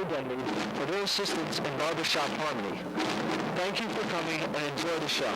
Denby for their assistance in barbershop harmony. Thank you for coming and enjoy the show.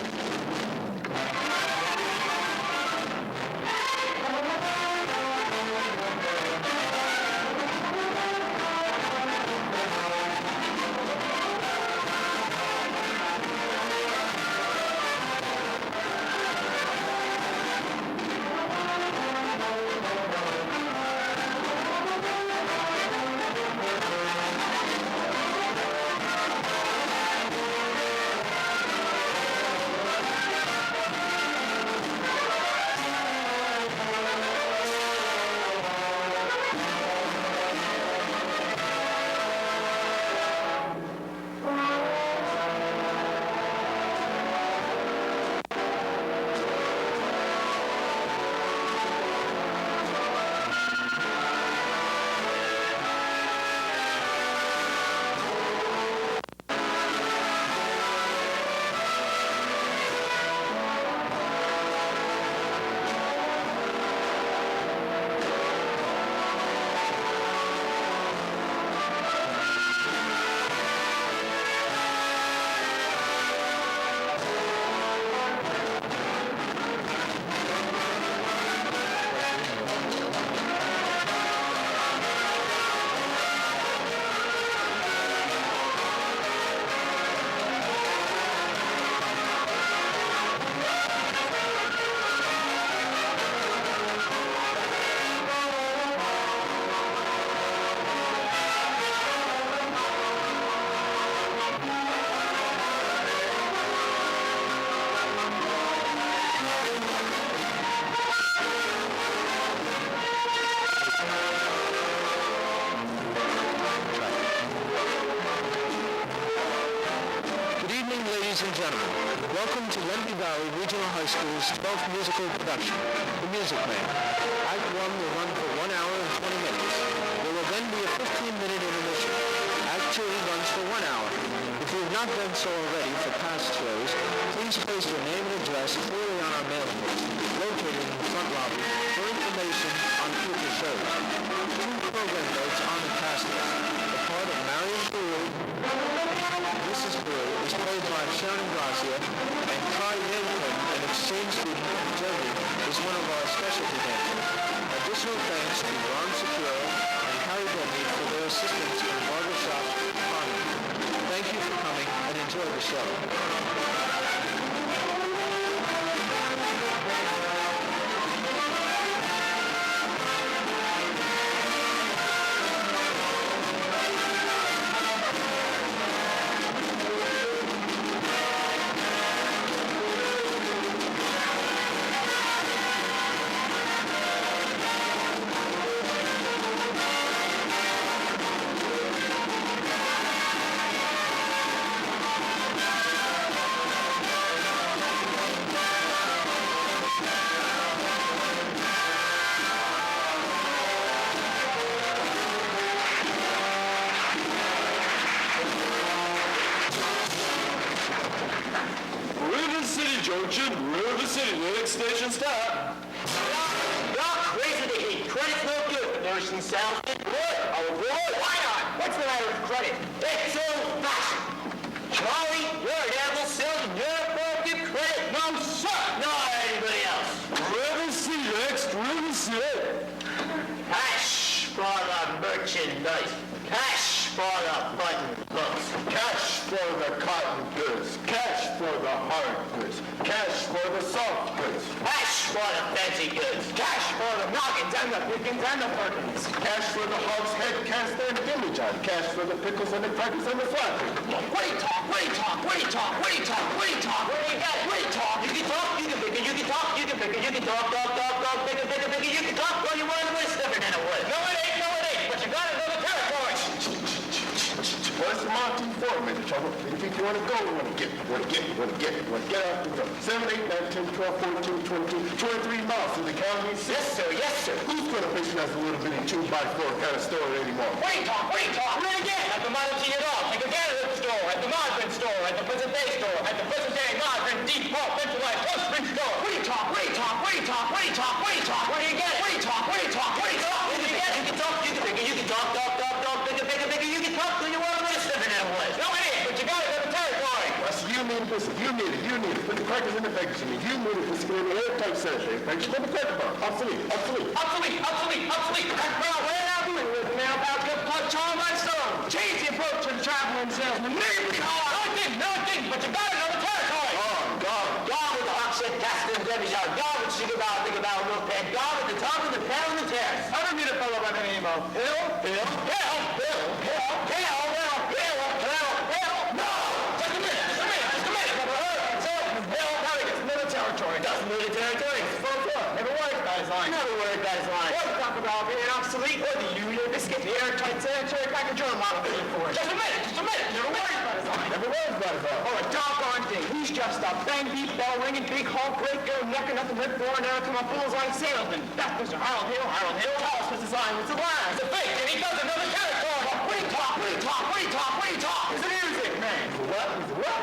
Ladies and gentlemen, welcome to Lenape Valley Regional High School's 12th musical production, The Music Man. Act 1 will run for 1 hour and 20 minutes. There will then be a 15-minute intermission. Act 2 runs for 1 hour. If you have not done so already for past shows, please place your name and address clearly on our mailing list, located in the front lobby, for information on future shows. Two program notes on the cast list. The part of Marion Brewer, Mrs. Brewer, is played by Sharon Gracia, and Kai Yankin, an exchange student from Germany, is one of our specialty dancers. Additional thanks to Ron Secure and Harry Denby for their assistance in barbershop harmony. Thank you for coming and enjoy the show. River City, next station stop. Not crazy to heat. Credit's no good. Notion sounds good. Oh boy, why not? What's the matter with credit? It's old-fashioned. Charlie, you're an animal salesman. You're supposed to give credit. No, sir. Not anybody else. River City, next River City. Cash for the merchandise. Cash for the button hooks. Cash for the cotton goods. Cash for the hard goods. Cash for the soft goods. Cash for the fancy goods. Cash for the noggins and the pickings and the perkins. Cash for the hog's head cast and demijohn. Cash for the pickles and the crackers and the flappers. What do you talk? What do you talk? What do you talk? What do you talk? What do you talk? Where do you get it? What do you talk? You can talk, you can pick it, you can talk, you can pick it, you can talk, pick it, you can talk. Well, you want to win different than it was. No, it ain't, but you gotta know the territory. What's the Monty for, Mr. Trouble? If you want to go, you want to get out the door. 7, 8, 9, 10, 12, 14, 22, 23 miles to the county. Yes, sir, yes, sir. Who's going to patron a little bitty 2x4 kind of store anymore? What do you talk? Right again. At the Model T at all. Take a Canada store, at the Modern store, at the present day store, at the present day Modern Deep Pulp Centralized Grocery store. What do you talk? What do you talk? What do you talk? What do you talk? What do you talk? Where do you get it? What do you talk? What do you talk? What do you talk? You can get it. You can talk. You can pick it. You can talk. Pick it. You can talk. listen, you need it. Put the crackers in the package for me. You need it. Put it in the airtight sanitary package. Put the cracker bar. Obsolete. Well, what are you doing with me now about good plug charm my stone? Change the approach to the traveling salesman. Maybe. No, it didn't, but you got another territory. God with the hot shit casting and demi shot. God with think about no pen. God with the top of the pen on the test. I don't need a fellow by the name of Hill. No! Just a minute. Never heard of it. Hill, now he gets another territory. Doesn't need a territory. It's full floor. Never worried about his line. Never worried about his line. What talk about being obsolete or the union biscuit, the airtight sanitary package or a model for it. Just a minute. Never worried about his line. Never worried about it, though. Oh, a doggone thing. He's just a bang beat bell ringing, big hawk, great girl, necking nothing rip for now to my bullseye salesman. That's Mr. Harold Hill. Tell us what's his line. What's the line? It's a fake, and he does another territory. What do you talk? He's a music man.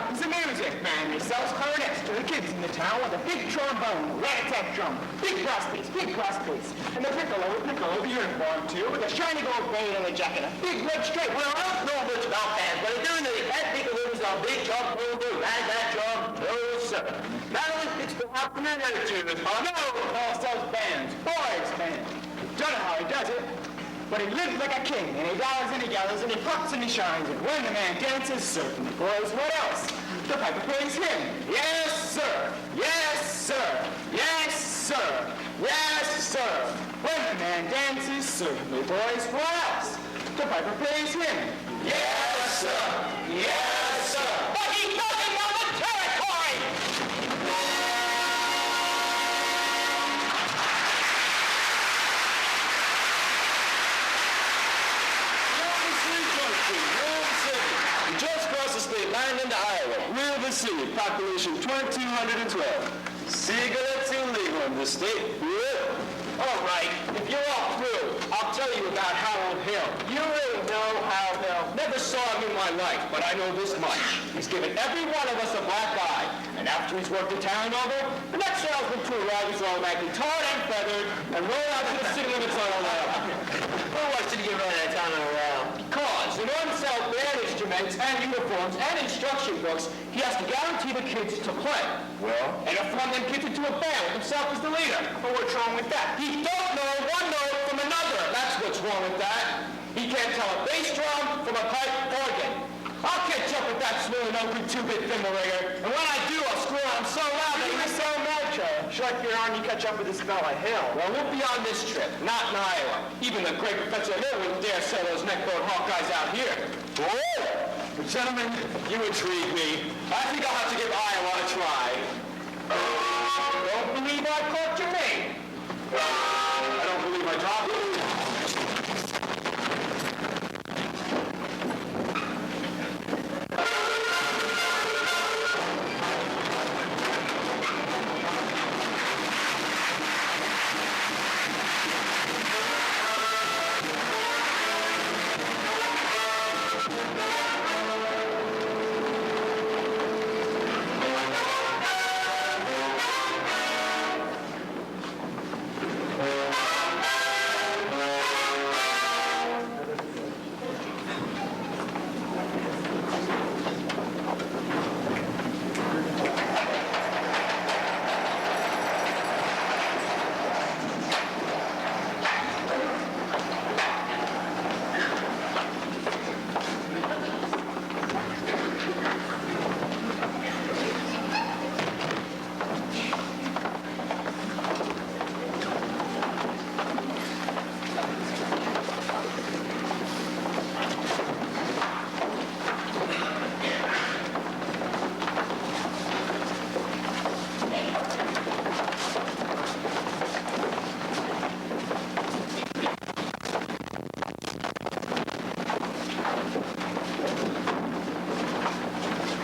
He's a music man. He sells clarinets to the kids in the town with a big trombone, rat-a-tat drum, big brass plates, and the piccolo, the uniform too, with a shiny gold braid on the jacket, a big red stripe. Well, I don't know much about that, but I do know that piccolo's a big drum will do. That drum, no sir. Not only fits the hop and attitude, no, sells bands, boys bands. Don't know how he does it. But he lives like a king, and he dies and he gathers, and he pops and he shines, and when the man dances, certainly, boys, what else? The piper plays him. Yes, sir. When the man dances, certainly, boys, what else? The piper plays him. Yes, sir. But he doesn't know the territory! Just across the state line into Iowa. River City, population 2,212. Cigarettes illegal in the state. All right, if you're all through, I'll tell you about Harold Hill. You really know Harold Hill? Never saw him in my life, but I know this much. He's given every one of us a black eye. And after he's worked the town over, the next salesman to arrive is automatically tarred and feathered and roll out to the city limits on a rail. Who wants to get rid of that town on a rail? Because in order to sell band instruments and uniforms and instruction books, he has to guarantee the kids to play. Well? And to form them kids into a band with himself as the leader. But what's wrong with that? He don't know one note from another. That's what's wrong with that. He can't tell a bass drum from a pipe organ. I'll catch up with that smooth open two-bit thimble rigger. And when I do, I'll screw on so loud that you're so mad, Joe. Should I figure on you catch up with this fella Hill? Well, we'll be on this trip, not in Iowa. Even the great Professor Hill wouldn't dare sell those neckbone Hawkeyes out here. Oh! Gentlemen, you intrigue me. I think I'll have to give Iowa a try. Don't believe I caught your name. I don't believe I dropped it.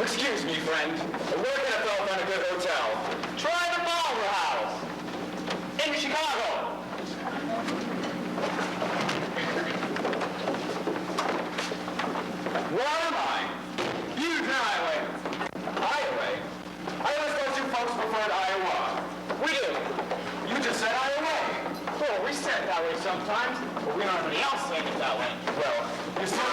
Excuse me, friend. Where can a fellow find a good hotel? Try the Balmer House in Chicago. Where am I? Huge highway. Highway? I suppose you folks preferred Iowa. We do. You just said Iowa. Well, we said it that way sometimes, but we don't have anybody else saying it that way. Well, you still...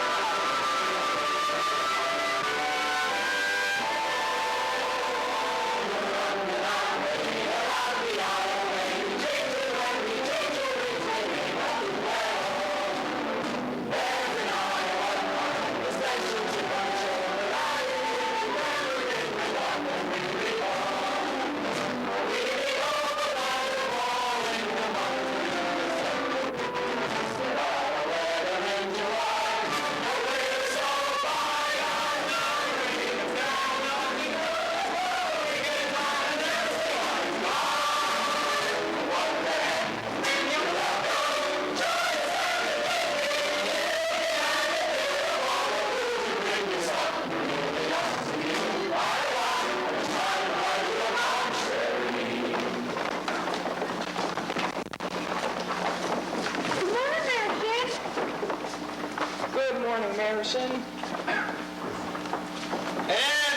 morning, Marison. And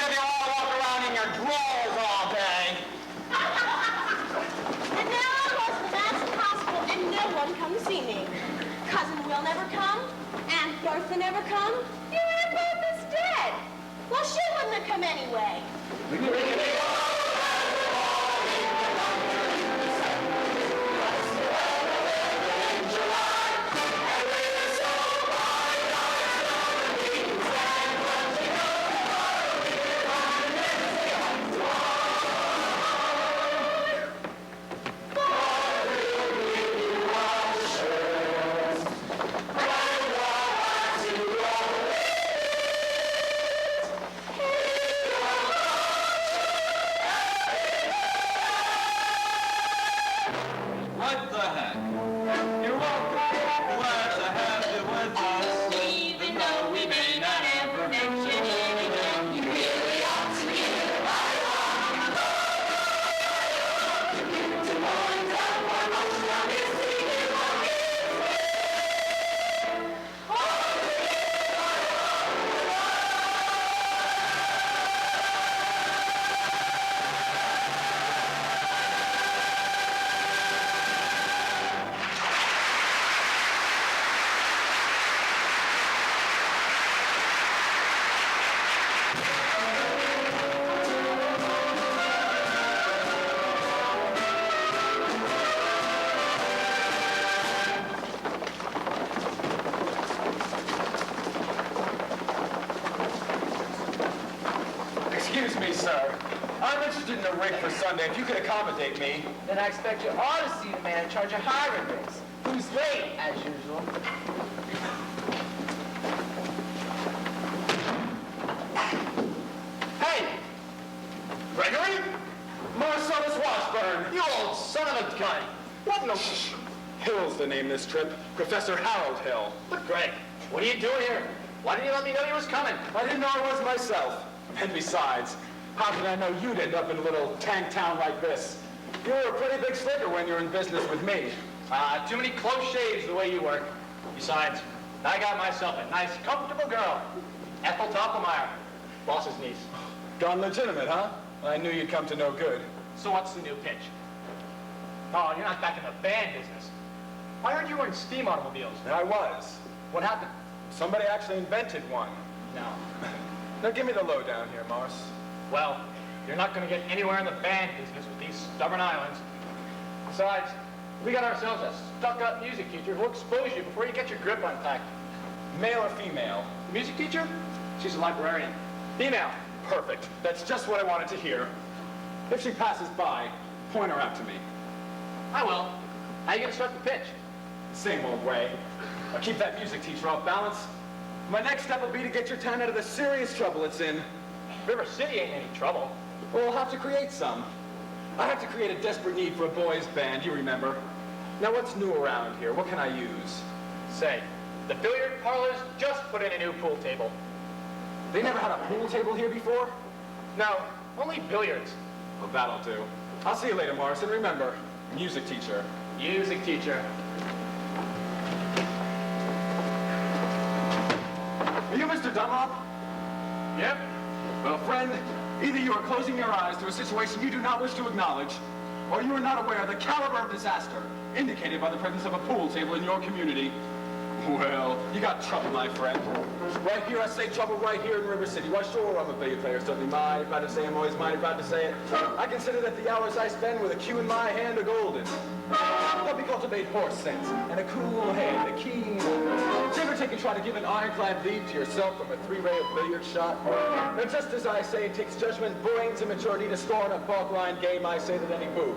if you all walk around in your drawers all day. And now I was the Madison Hospital, and no one come to see me. Cousin Will never come, Aunt Bertha never come. Your Aunt Bertha's dead. Well, she wouldn't have come anyway. What the heck? You're welcome. Glad to have you with us. Even though we may not ever mention anything, you really ought to hear my song. To morning down, one most down is singing along. Excuse me, sir. I'm interested in a rig for Sunday. If you could accommodate me. Then I expect you ought to see the man in charge of hiring rigs, who's late, as usual. Hey! Gregory? Marcellus Washburn, you old son of a gun. What in the... Hill's the name this trip. Professor Harold Hill. But Greg, what are you doing here? Why didn't you let me know you was coming? I didn't know I was myself. And besides, how did I know you'd end up in a little tank town like this? You were a pretty big slicker when you're in business with me. Too many close shaves the way you work. Besides, I got myself a nice, comfortable girl. Ethel Toppelmeyer, boss's niece. Gone legitimate, huh? I knew you'd come to no good. So what's the new pitch? Oh, you're not back in the band business. I heard you were in steam automobiles. I was. What happened? Somebody actually invented one. No. Now give me the lowdown here, Mars. Well, you're not going to get anywhere in the band business with these stubborn islands. Besides, we got ourselves a stuck-up music teacher who'll expose you before you get your grip unpacked. Male or female? The music teacher? She's a librarian. Female. Perfect. That's just what I wanted to hear. If she passes by, point her out to me. I will. How you going to start the pitch? Same old way. I'll keep that music teacher off balance. My next step will be to get your town out of the serious trouble it's in. River City ain't any trouble. Well, we'll have to create some. I have to create a desperate need for a boys' band, you remember. Now, what's new around here? What can I use? Say, the billiard parlors just put in a new pool table. They never had a pool table here before? No, only billiards. Well, that'll do. I'll see you later, Morrison. Remember, music teacher. Music teacher. Are you Mr. Dunlop? Yep. Well, friend, either you are closing your eyes to a situation you do not wish to acknowledge, or you are not aware of the caliber of disaster indicated by the presence of a pool table in your community. Well, you got trouble, my friend. Right here, I say trouble right here in River City. Why, sure, I'm a billiard player, certainly mighty proud to say I'm always mighty proud to say it. I consider that the hours I spend with a cue in my hand are golden. Help me cultivate horse sense and a cool head, a keen... Did you ever take and try to give an ironclad lead to yourself from a three-ray of billiard shot? Now, just as I say it takes judgment, brains, and maturity to score in a park-line game, I say that any boo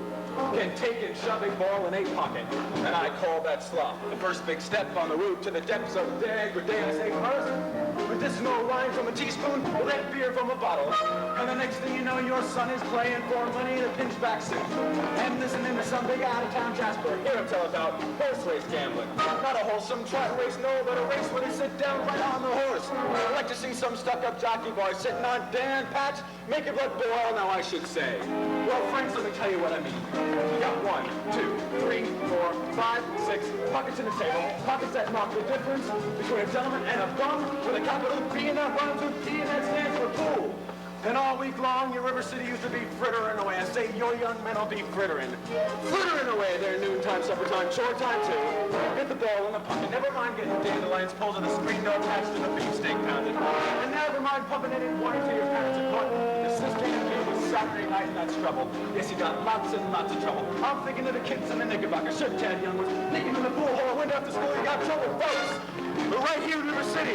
can take and shove a ball in a pocket, and I call that slop. The first big step on the route to the depths of degradé. I say first, medicinal wine from a teaspoon, red beer from a bottle, and the next thing you know, your son is playing for money in a pinchback suit, and listening to some big out-of-town Jasper hear him tell about horse race gambling. Not a wholesome trot race, no, but a race where they sit down right on the horse. I'd like to see some stuck-up jockey boy sitting on Dan Patch, making blood boil, now I should say. Well, friends, let me tell you what I mean. You got 1, 2, 3, 4, 5, 6 pockets in the table. Pockets that mark the difference between a gentleman and a bum with a capital B and that rhymes with P and that stands for pool. And all week long, your River City used to be frittering away. I say your young men will be frittering. Frittering away their noontime, supper time, chore time too. Get the ball in the pocket. Never mind getting dandelions pulled to the screen door attached to the beefsteak pounded. And never mind pumping it in water to your parents and put the sister and you was Saturday night and that's trouble. Yes, you got lots and lots of trouble. I'm thinking of the kids in the Knickerbocker. Sure, Tad Young was nicking in the pool hall. Went after school, you got trouble, folks. But right here in River City,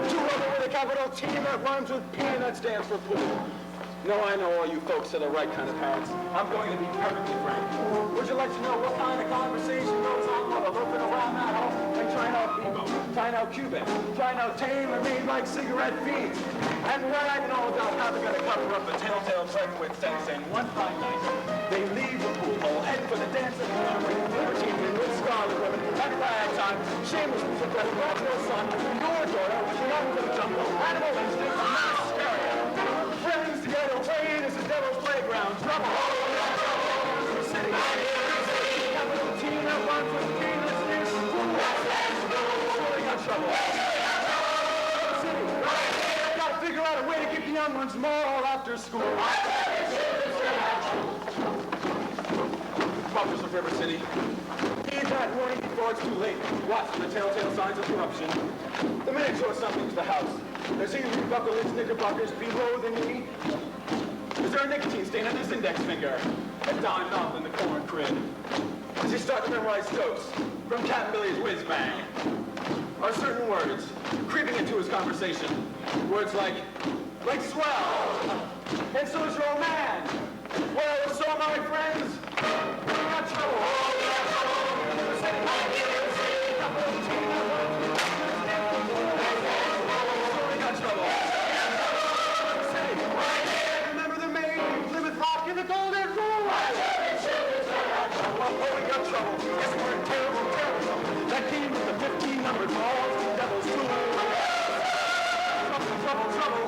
2 other with a capital T and that rhymes with P and that stands for pool. No, I know all you folks are the right kind of parents. I'm going to be perfectly frank. Would you like to know what kind of conversation goes on while they're loafing around that hole and trying out Bebo, trying out Cuban, trying out tailor-made like cigarette fiends, and bragging all about how they're going to cover up a telltale track with saying one fine night they leave the pool hole, head for the dance of the with libertine men with scarlet women and ragtime, shameless music that brought your son, your daughter, the young to the jungle, animal instinct, mass hysteria. Friends together, away, this is Devil's Playground. Trouble, River City. Capital T, that rhymes with P, that's this. Surely got trouble. City. Gotta figure out a way to keep the young ones more after school. Bumpers of River City. Heed that warning before it's too late. Watch for the telltale signs of corruption. The minute you're something to the house, does he rebuckle his knickerbockers below the knee? Is there a nicotine stain on his index finger? A dime off in the corn crib? Does he start to memorize toasts from Captain Billy's whiz bang? Are certain words creeping into his conversation? Words like swell, and so is your old man. Well, so my friends, we got trouble. Remember the maid, Plymouth Rock, and the Golden Rule. Oh, we got trouble. Yes, we're in terrible, terrible trouble. That came with the 15 numbered balls of the devil's tool. Trouble, trouble, trouble.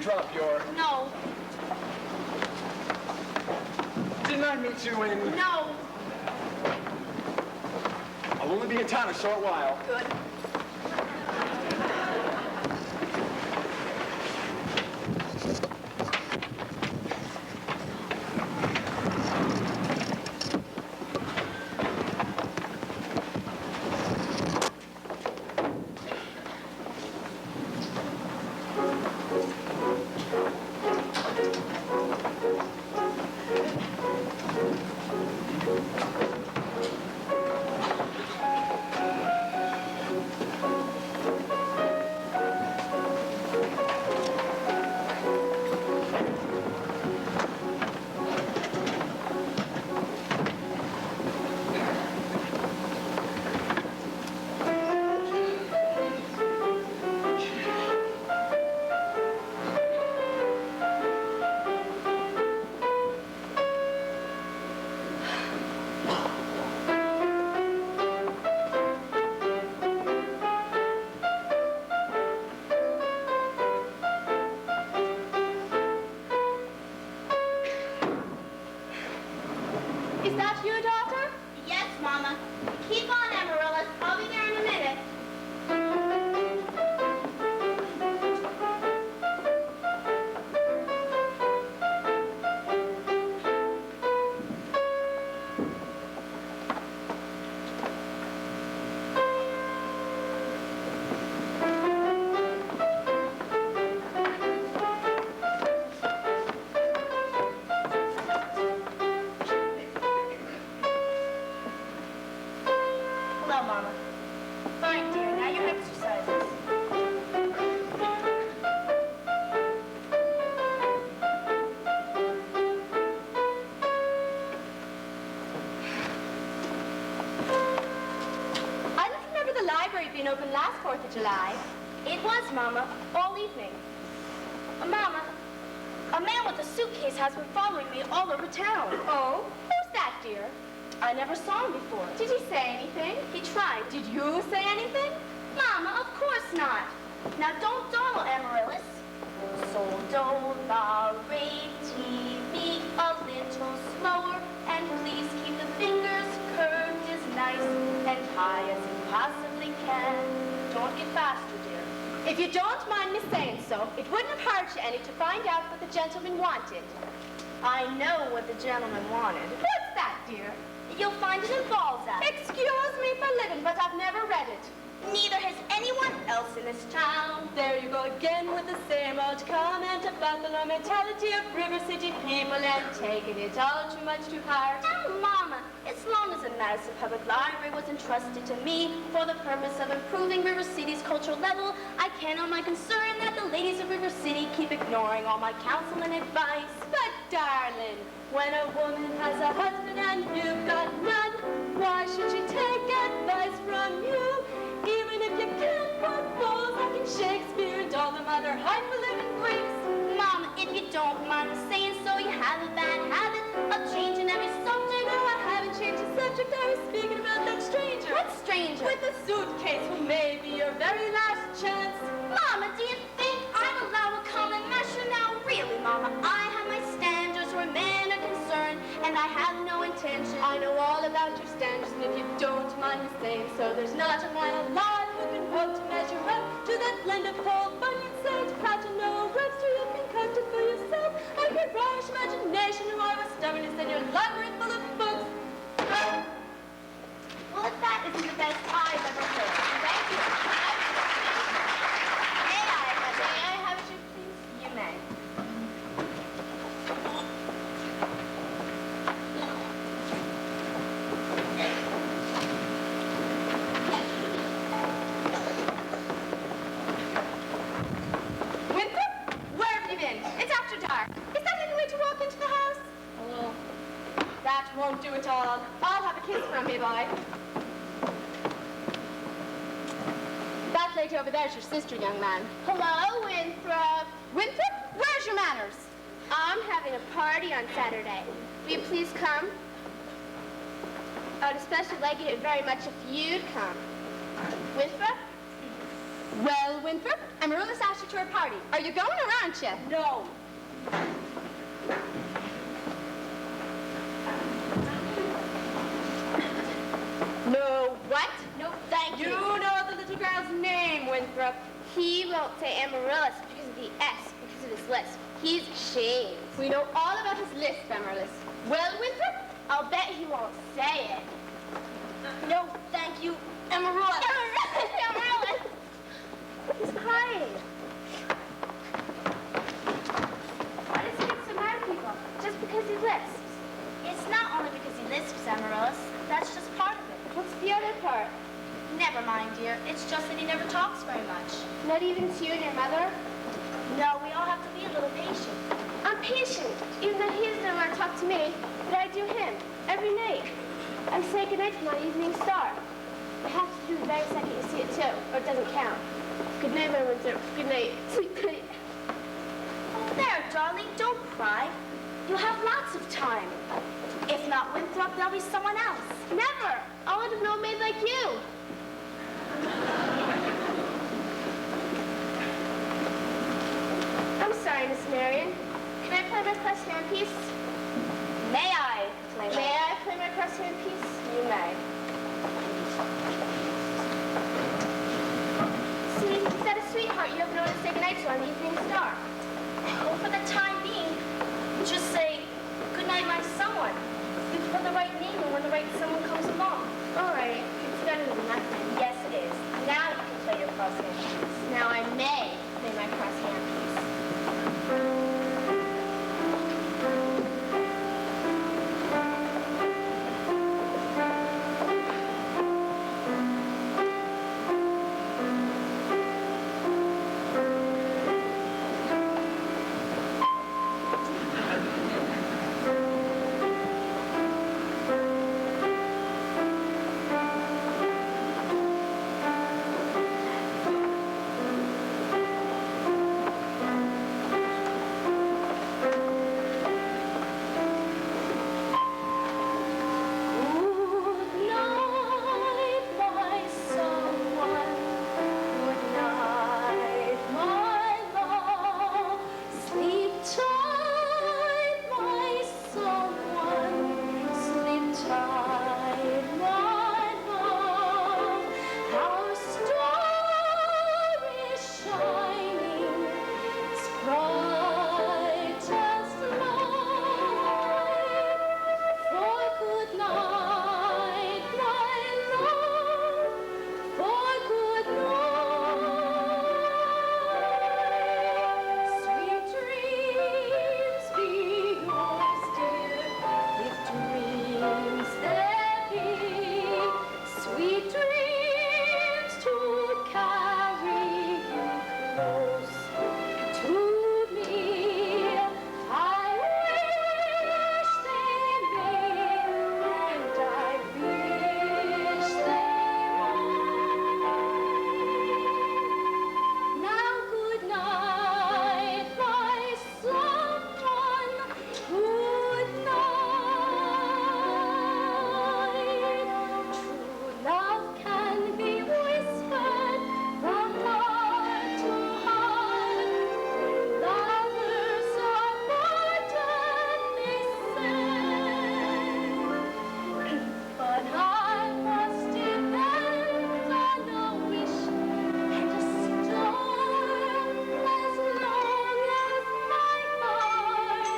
Drop your... No. Didn't I meet you in... No. I'll only be in town a short while. Good. Hello, Mama. Fine, dear. Now your exercises. I don't remember the library being open last 4th of July. It was, Mama, all evening. Mama, a man with a suitcase has been following me all over town. Oh? Who's that, dear? I never saw him before. Did he say anything? He tried. Did you say anything? Mama, of course not. Now don't dawdle, Amaryllis. So don't me a little slower, and please keep the fingers curved as nice and high as you possibly can. Don't get faster, dear. If you don't mind me saying so, it wouldn't have hurt you any to find out what the gentleman wanted. I know what the gentleman wanted. What's that, dear? You'll find it in Balzac. Excuse me for living, but I've never read it. Neither has anyone else in this town. There you go again with the same old comment about the low mentality of River City people and taking it all too much to heart. Oh, Mama, as long as the Madison Public Library was entrusted to me for the purpose of improving River City's cultural level, I can't on my concern that the ladies of River City keep ignoring all my counsel and advice. But, darling, when a woman has a husband and you've got none, why should she take advice from you? Even if you can't put balls like in Shakespeare and all them other highfalutin Greeks. Mama, if you don't mind me saying so, you have a bad habit of changing every subject. No, I haven't changed the subject. I was speaking about that stranger. What stranger? With the suitcase, who may be your very last chance. Mama, do you think I'll allow a common measure now? Really, Mama, I have my standards where men are concerned, and I have no intention. I know all about your standards, and if you don't mind me saying so, there's not a man alive who can hope to measure up to that blend of Paul Bunyan, Sage, Patton, or Webster. You can cut it for yourself. I your rash imagination, who I was stubbornness, and your library full of books. Well, if that isn't the best I've ever heard. Thank you. May I have it, please? You may. Won't do it all. I'll have a kiss from me, boy. That lady over there's your sister, young man. Hello, Winthrop. Winthrop? Where's your manners? I'm having a party on Saturday. Will you please come? I'd especially like it very much if you'd come. Winthrop? Well, Winthrop, Amaryllis asked you to her party. Are you going or aren't you? No. No, what? No, thank you. You know the little girl's name, Winthrop. He won't say Amaryllis because of the S, because of his lisp. He's ashamed. We know all about his lisp, Amaryllis. Well, Winthrop, I'll bet he won't say it. No, thank you, Amaryllis. Amaryllis, Amaryllis. He's crying. Why does he get so mad at people? Just because he lisps? It's not only because he lisps, Amaryllis. That's just part of it. What's the other part? Never mind, dear. It's just that he never talks very much. Not even to you and your mother? No, we all have to be a little patient. I'm patient, even though he doesn't want to talk to me, but I do him, every night. I say goodnight to my evening star. I have to do the very second you see it, too, or it doesn't count. Good night, my Winthrop. Good night. Sleep tight. There, darling, don't cry. You'll have lots of time. If not Winthrop, there'll be someone else. Never! I want a little maid like you. I'm sorry, Miss Marion. Can I play my crosshair piece? May I play my crosshair piece? You may. See, is that a sweetheart you have no one to say goodnight to on the evening star? Well, for the time being, just say, good night, my someone. You put the right name when the right someone comes along. All right. It's better than nothing. Yes, it is. Now you can play your crosshand piece. Now I may play my crosshand piece. sweet dreams to carry you close to me. I wish they may, and I wish they might. Now good night, my someone. Good night. True love can be whispered from heart to heart. Lovers are pardoned, they say. But I must depend on a wish and a storm as long as my heart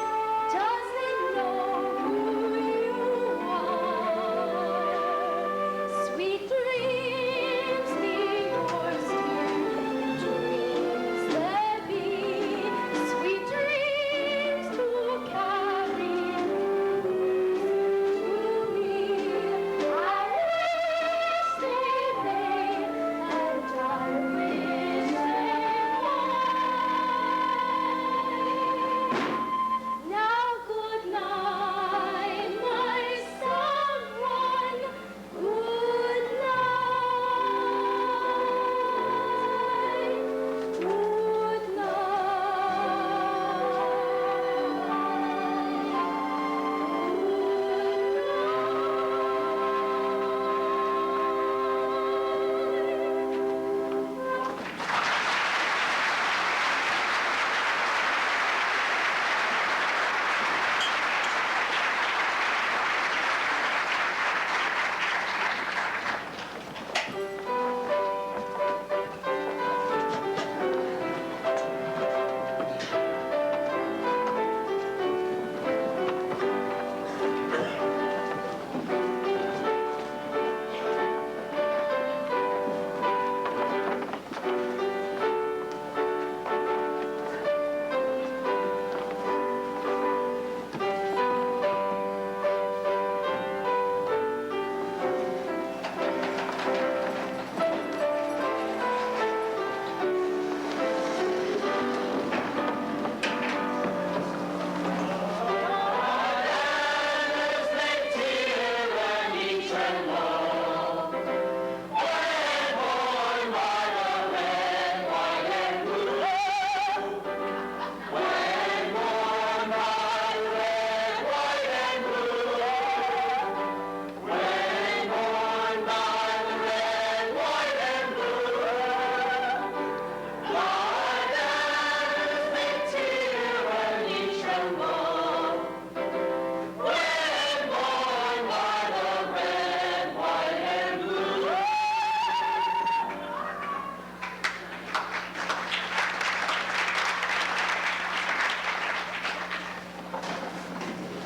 doesn't know who you are. Sweet dreams be yours, dear. Dreams there be, sweet dreams to carry to me. I wish they may, and I wish they might. Now good night, my someone. Good night. Good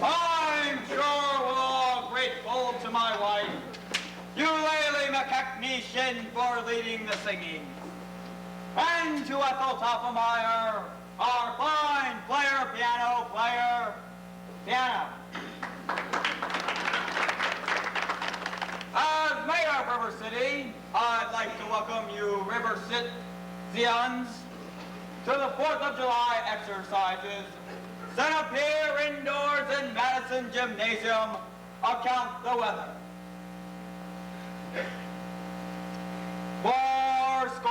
I'm sure we're all grateful to my wife, Lenape McCackney for leading the singing, and to Ethel Toffemeyer, our fine piano player. As mayor of River City, I'd like to welcome you River Citians to the 4th of July exercises set up here indoors in Madison Gymnasium. Account the weather. 4-score-8.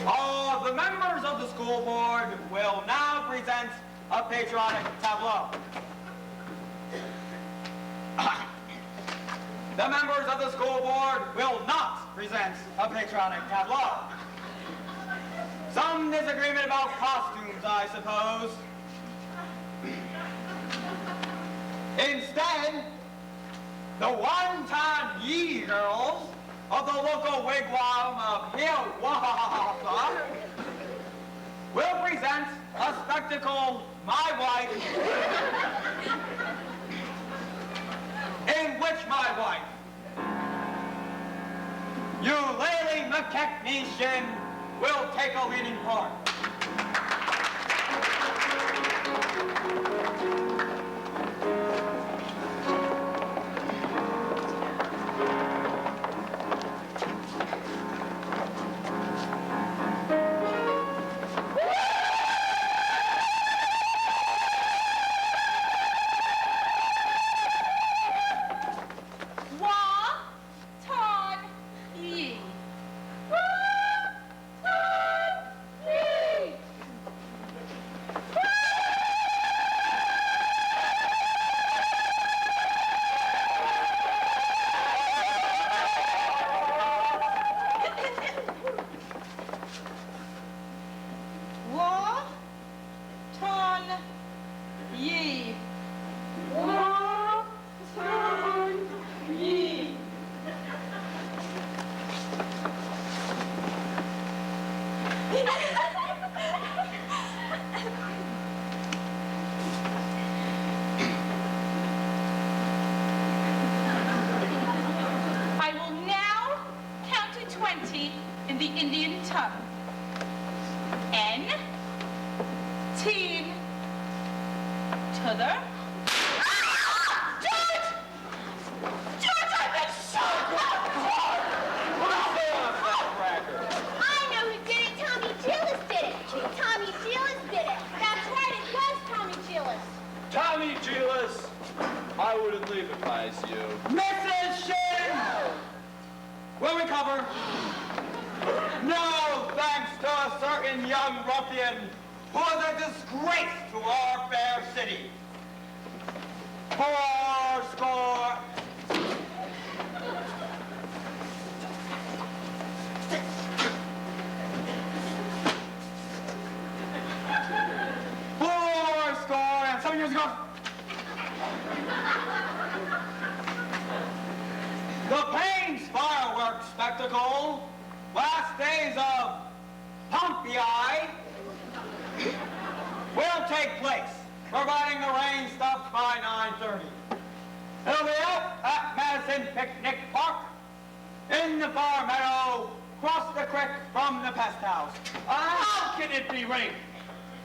All the members of the school board will now present a patriotic tableau. The members of the school board will not present a patriotic tableau. Some disagreement about costumes, I suppose. Instead, the one-time girls of the local wigwam of Hiawatha will present a spectacle, My Wife, in which my wife, Lenape the technician will take a leading part. I will now count to 20 in the Indian tongue. N, teen, t'other. George! George, I've been so I know who did it. Tommy Gillis did it. Tommy Gillis did it. That's right, it was Tommy Gillis. Tommy Gillis! I wouldn't leave if I was you. Mrs. Shin will recover. No thanks to a certain young ruffian who is a disgrace to our fair city. 4 score. And 7 years ago, the Payne's fireworks spectacle, last days of Pompeii, will take place, providing the rain stops by 9:30. It'll be out at Madison Picnic Park, in the far meadow, across the creek from the pest house. How can it be rain?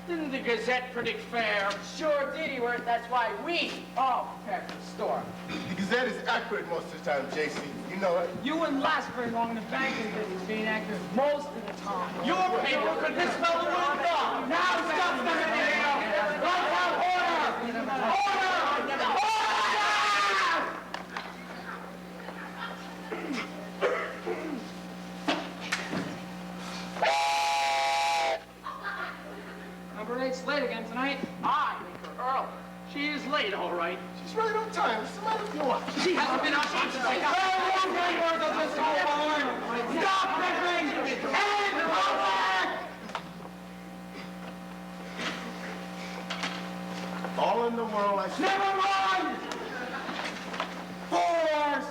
Didn't the Gazette predict fair? Sure did, he worked. That's why we all prepared for the storm. The Gazette is accurate most of the time, JC. You know it. You wouldn't last very long in the banking business being accurate most of the time. Your paper could misspell the word dog. Now stop them in the air. Let's have order! Order! Order! Number 8's late again tonight. I make her early. She is late, all right. She's right on time. What's the matter with you? What? She hasn't been on time since I got Stop measuring and contact! All in the world, I said. Never mind! 4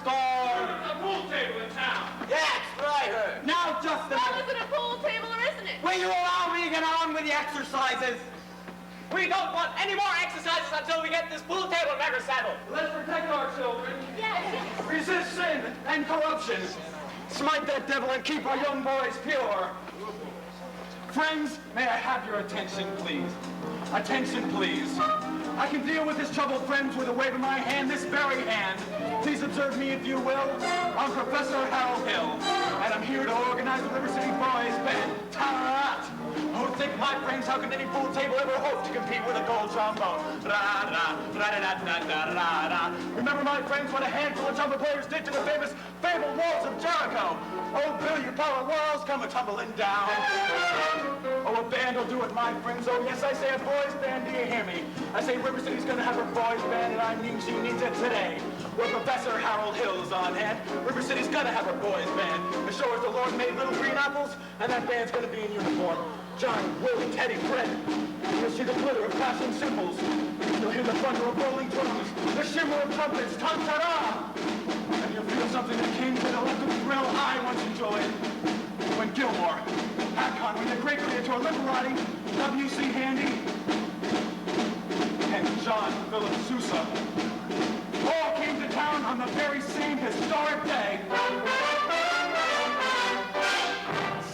score! A pool table in town. That's what I heard. Now just a Well, minute. is it a pool table or isn't it? Will you allow me to get on with the exercises? We don't want any more exercises until we get this pool table never settled. Let's protect our children. Yes. Resist sin and corruption. Smite that devil and keep our young boys pure. Friends, may I have your attention, please? Attention, please. I can deal with this troubled friends with a wave of my hand, this very hand. Please observe me, if you will. I'm Professor Harold Hill, and I'm here to organize the River City Boys Band. Ta-da! Oh, think my friends, how can any pool table ever hope to compete with a gold trombone? Da-da-da-da-da-da-da-da. Remember, my friends, what a handful of trumpet players did to the famous fabled walls of Jericho. Oh, billiard power walls come a-tumbling down. Oh, a band will do it, my friends. Oh, yes, I say a boys band. Do you hear me? I say River City's gonna have her boys band, and I mean she needs it today. Well, Professor Harold Hill's on hand. River City's gonna have her boys band. As sure as the Lord made little green apples, and that band's gonna be in uniform. John, Willie, Teddy, Fred. You'll see the glitter of flashing cymbals. You'll hear the thunder of rolling drums, the shimmer of trumpets, ta-ta-da! And you'll feel something akin to the electric thrill I once enjoyed when Gilmore, Akon, when the great creator Liberati, W.C. Handy, and John Philip Sousa all came to town on the very same historic day.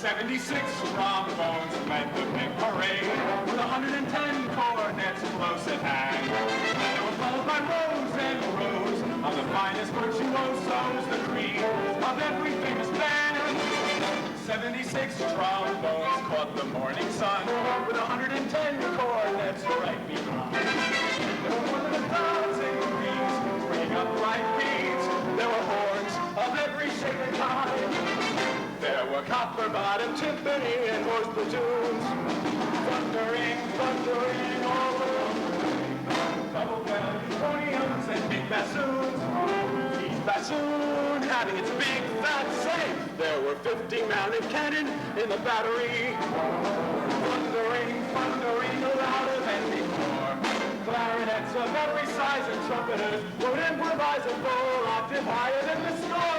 76 trombones led the big parade, with 110 cornets close at hand. They were followed by rows and rows of the finest virtuosos, the cream of every famous band. 76 trombones caught the morning sun, with 110 cornets right behind. There were more than 1,000 creams, bringing up bright beads. There were horns of every shape and kind. There were copper-bottom timpani and horse platoons, thundering, thundering all along. Double-bell euphoniums and big bassoons. Each bassoon having its big fat say. There were 50 mounted cannon in the battery, thundering, thundering louder than before. Clarinets of every size and trumpeters would improvise a full octave higher than the score.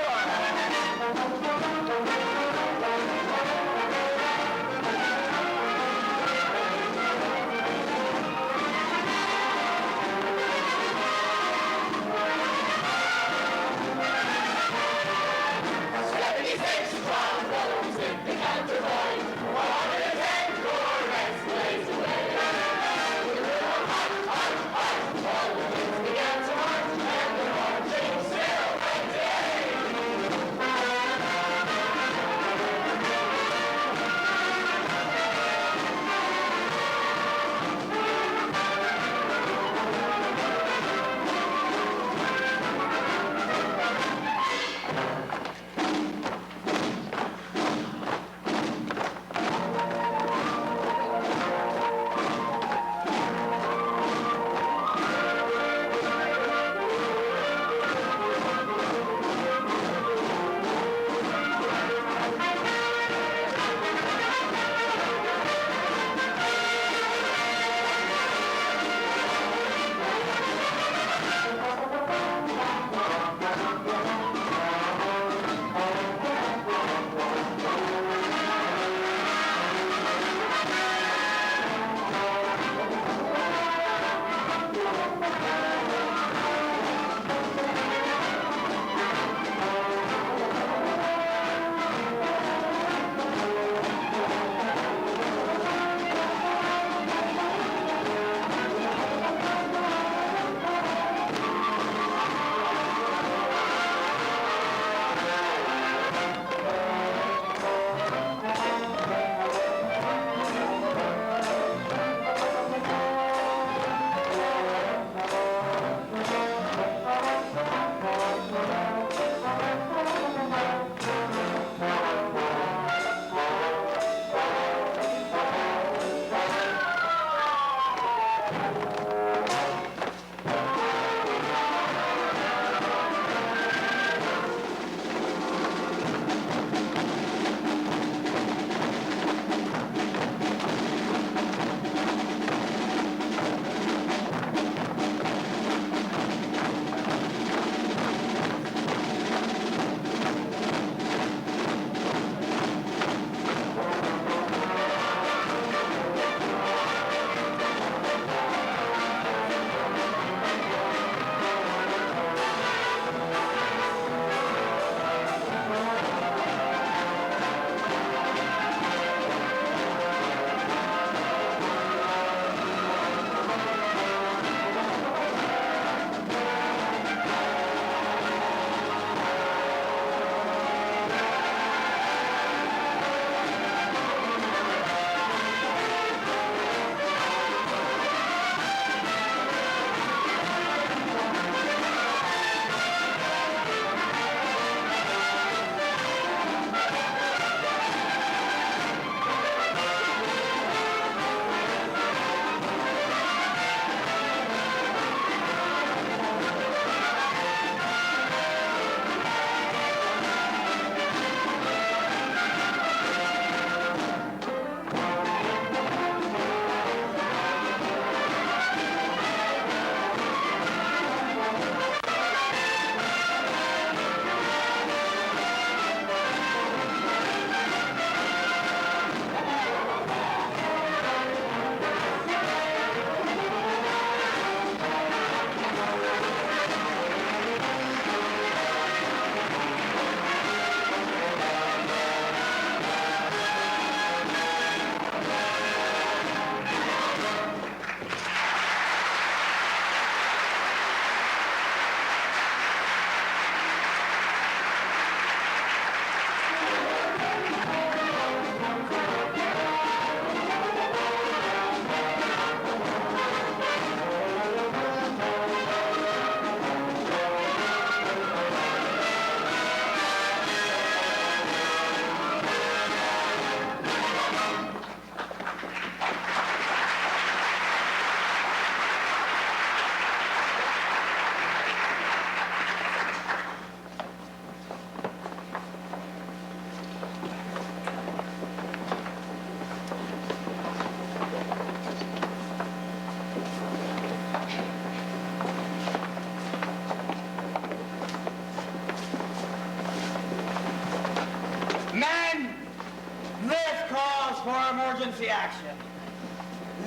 for emergency action.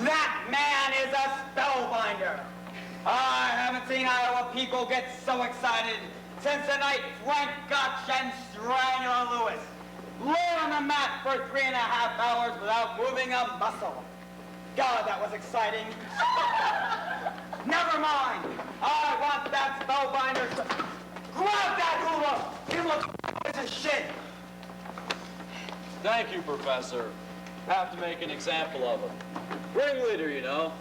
That man is a spellbinder. I haven't seen Iowa people get so excited since the night Frank Gotch and Strangler Lewis lay on the mat for 3.5 hours without moving a muscle. God, that was exciting. Never mind. I want that spellbinder to grab that hula. He looks as shit. Thank you, Professor. Have to make an example of him. Ringleader, you know.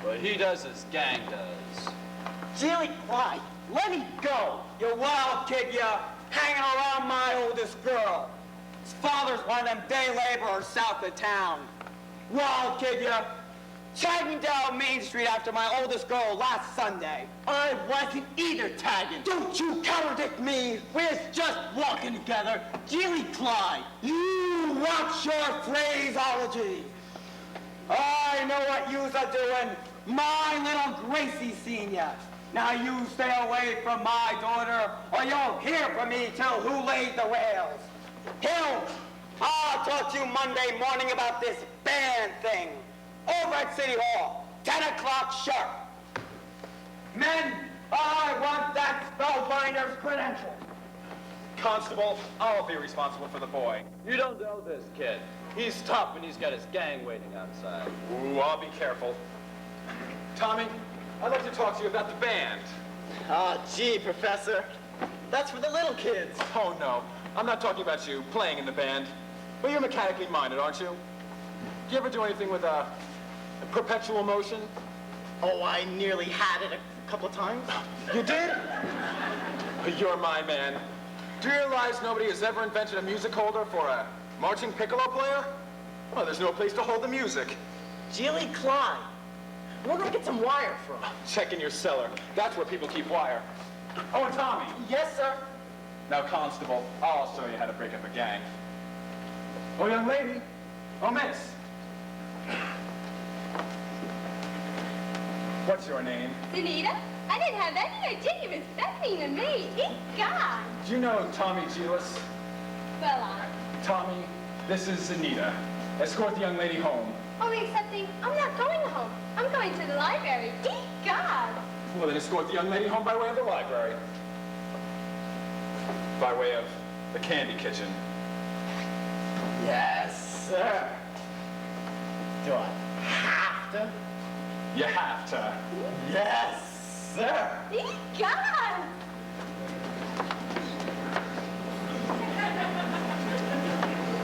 But he does as gang does. Jilly Clyde, let me go. You wild kid, you hanging around my oldest girl. His father's one of them day laborers south of town. Wild kid, you tagging down Main Street after my oldest girl last Sunday. I wasn't either tagging. Don't you contradict me. We're just walking together. Jilly Clyde, you watch your phraseology. I know what yous are doing. My little Gracie Senior. Now you stay away from my daughter, or you'll hear from me till who laid the rails. Hill, I'll talk to you Monday morning about this band thing. Over at City Hall, 10 o'clock sharp. Men, I want that spellbinder's credentials. Constable, I'll be responsible for the boy. You don't know this kid. He's tough and he's got his gang waiting outside. Ooh, I'll be careful. Tommy, I'd like to talk to you about the band. Oh, gee, Professor. That's for the little kids. Oh, no. I'm not talking about you playing in the band. But you're mechanically minded, aren't you? Do you ever do anything with perpetual motion? Oh, I nearly had it a couple of times. You did? You're my man. Do you realize nobody has ever invented a music holder for a marching piccolo player? Well, there's no place to hold the music. Jilly Clyde. Where do I get some wire from? Check in your cellar. That's where people keep wire. Oh, and Tommy. Yes, sir. Now, Constable, I'll show you how to break up a gang. Oh, young lady. Oh, miss. What's your name? Anita, I didn't have any idea you was beckoning to me. God. Do you know Tommy Gilas? Well, Tommy, this is Anita. Escort the young lady home. only accepting I'm not going home. I'm going to the library. God. Well, then escort the young lady home by way of the library. By way of the candy kitchen. Yes, sir. Do I have to? You have to. Yes, sir. God.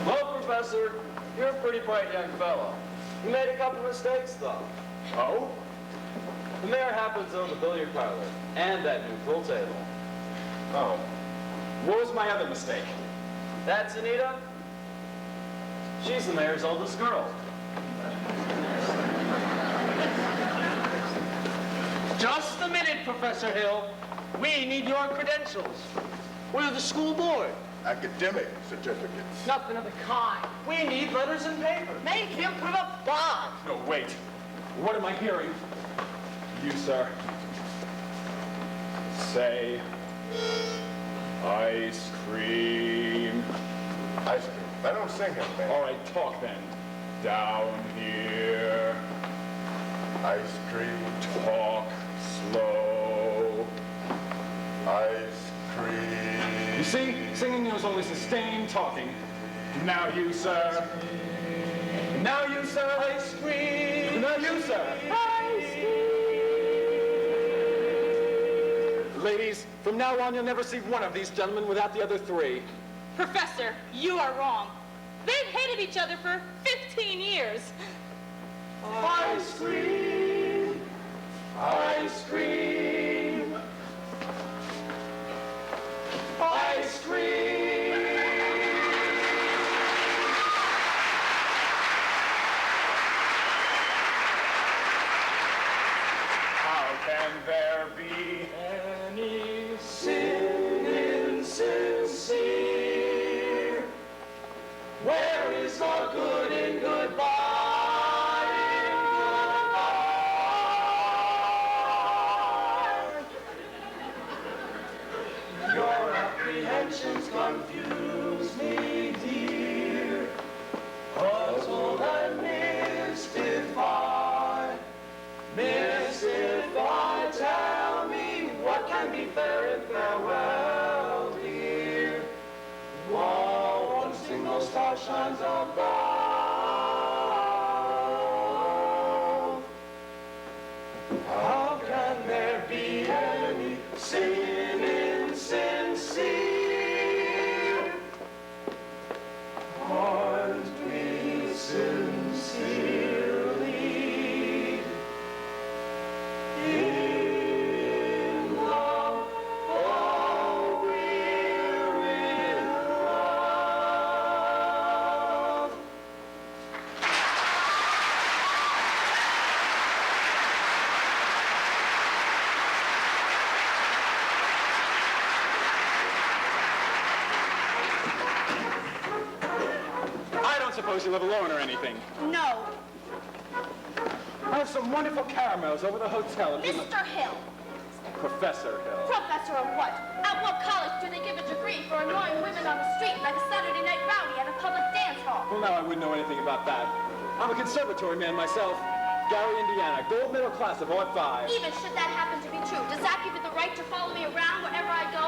Well, Professor, you're a pretty bright young fellow. You made a couple mistakes, though. Oh? The mayor happens to own the billiard parlor and that new pool table. Oh. What was my other mistake? That's Anita. She's the mayor's oldest girl. Just a minute, Professor Hill. We need your credentials. We're the school board. Academic certificates. Nothing of the kind. We need letters and paper. Make him put up bond. No, wait. What am I hearing? You, sir. Say, ice cream. Ice cream. I don't sing it, man. All right, talk then. Down here. Ice cream. Talk slow. Ice cream. You see, singing is only sustained talking. Now you, sir. Now you, sir. Ice cream. Now you, sir. Ice cream. Ladies, from now on, you'll never see one of these gentlemen without the other three. Professor, you are wrong. They've hated each other for 15 years. Ice cream. Ice cream. Ice cream. How can there be any sin insincere? Where is all good in good fair and farewell, dear. While one single star shines above, how can there be any sin insincere? Aren't we sincerely in love? Oh, we're in love. I don't suppose you live alone or anything. No. I have some wonderful caramels over the hotel. If you Mr. Hill. Professor Hill. Professor of what? At what college do they give a degree for annoying women on the street like a Saturday night rowdy at a public dance hall? Well, now I wouldn't know anything about that. I'm a conservatory man myself. Gary, Indiana, gold middle class of '05. Even should that happen to be true, does that give you the right to follow me around wherever I go?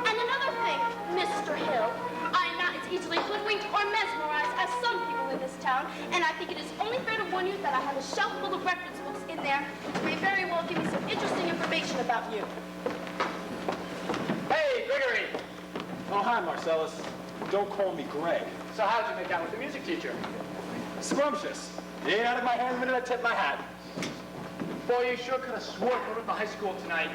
And another thing, Mr. Hill, I am not as easily hoodwinked or mesmerized as some people in this town, and I think it is only fair to warn you that I have a shelf full of reference books in there which may very well give me some interesting information about you. Hey, Gregory! Oh, hi, Marcellus. Don't call me Greg. So how'd you make out with the music teacher? Scrumptious. You ain't out of my hand the minute I tip my hat. Boy, you sure could have swore you were at the high school tonight.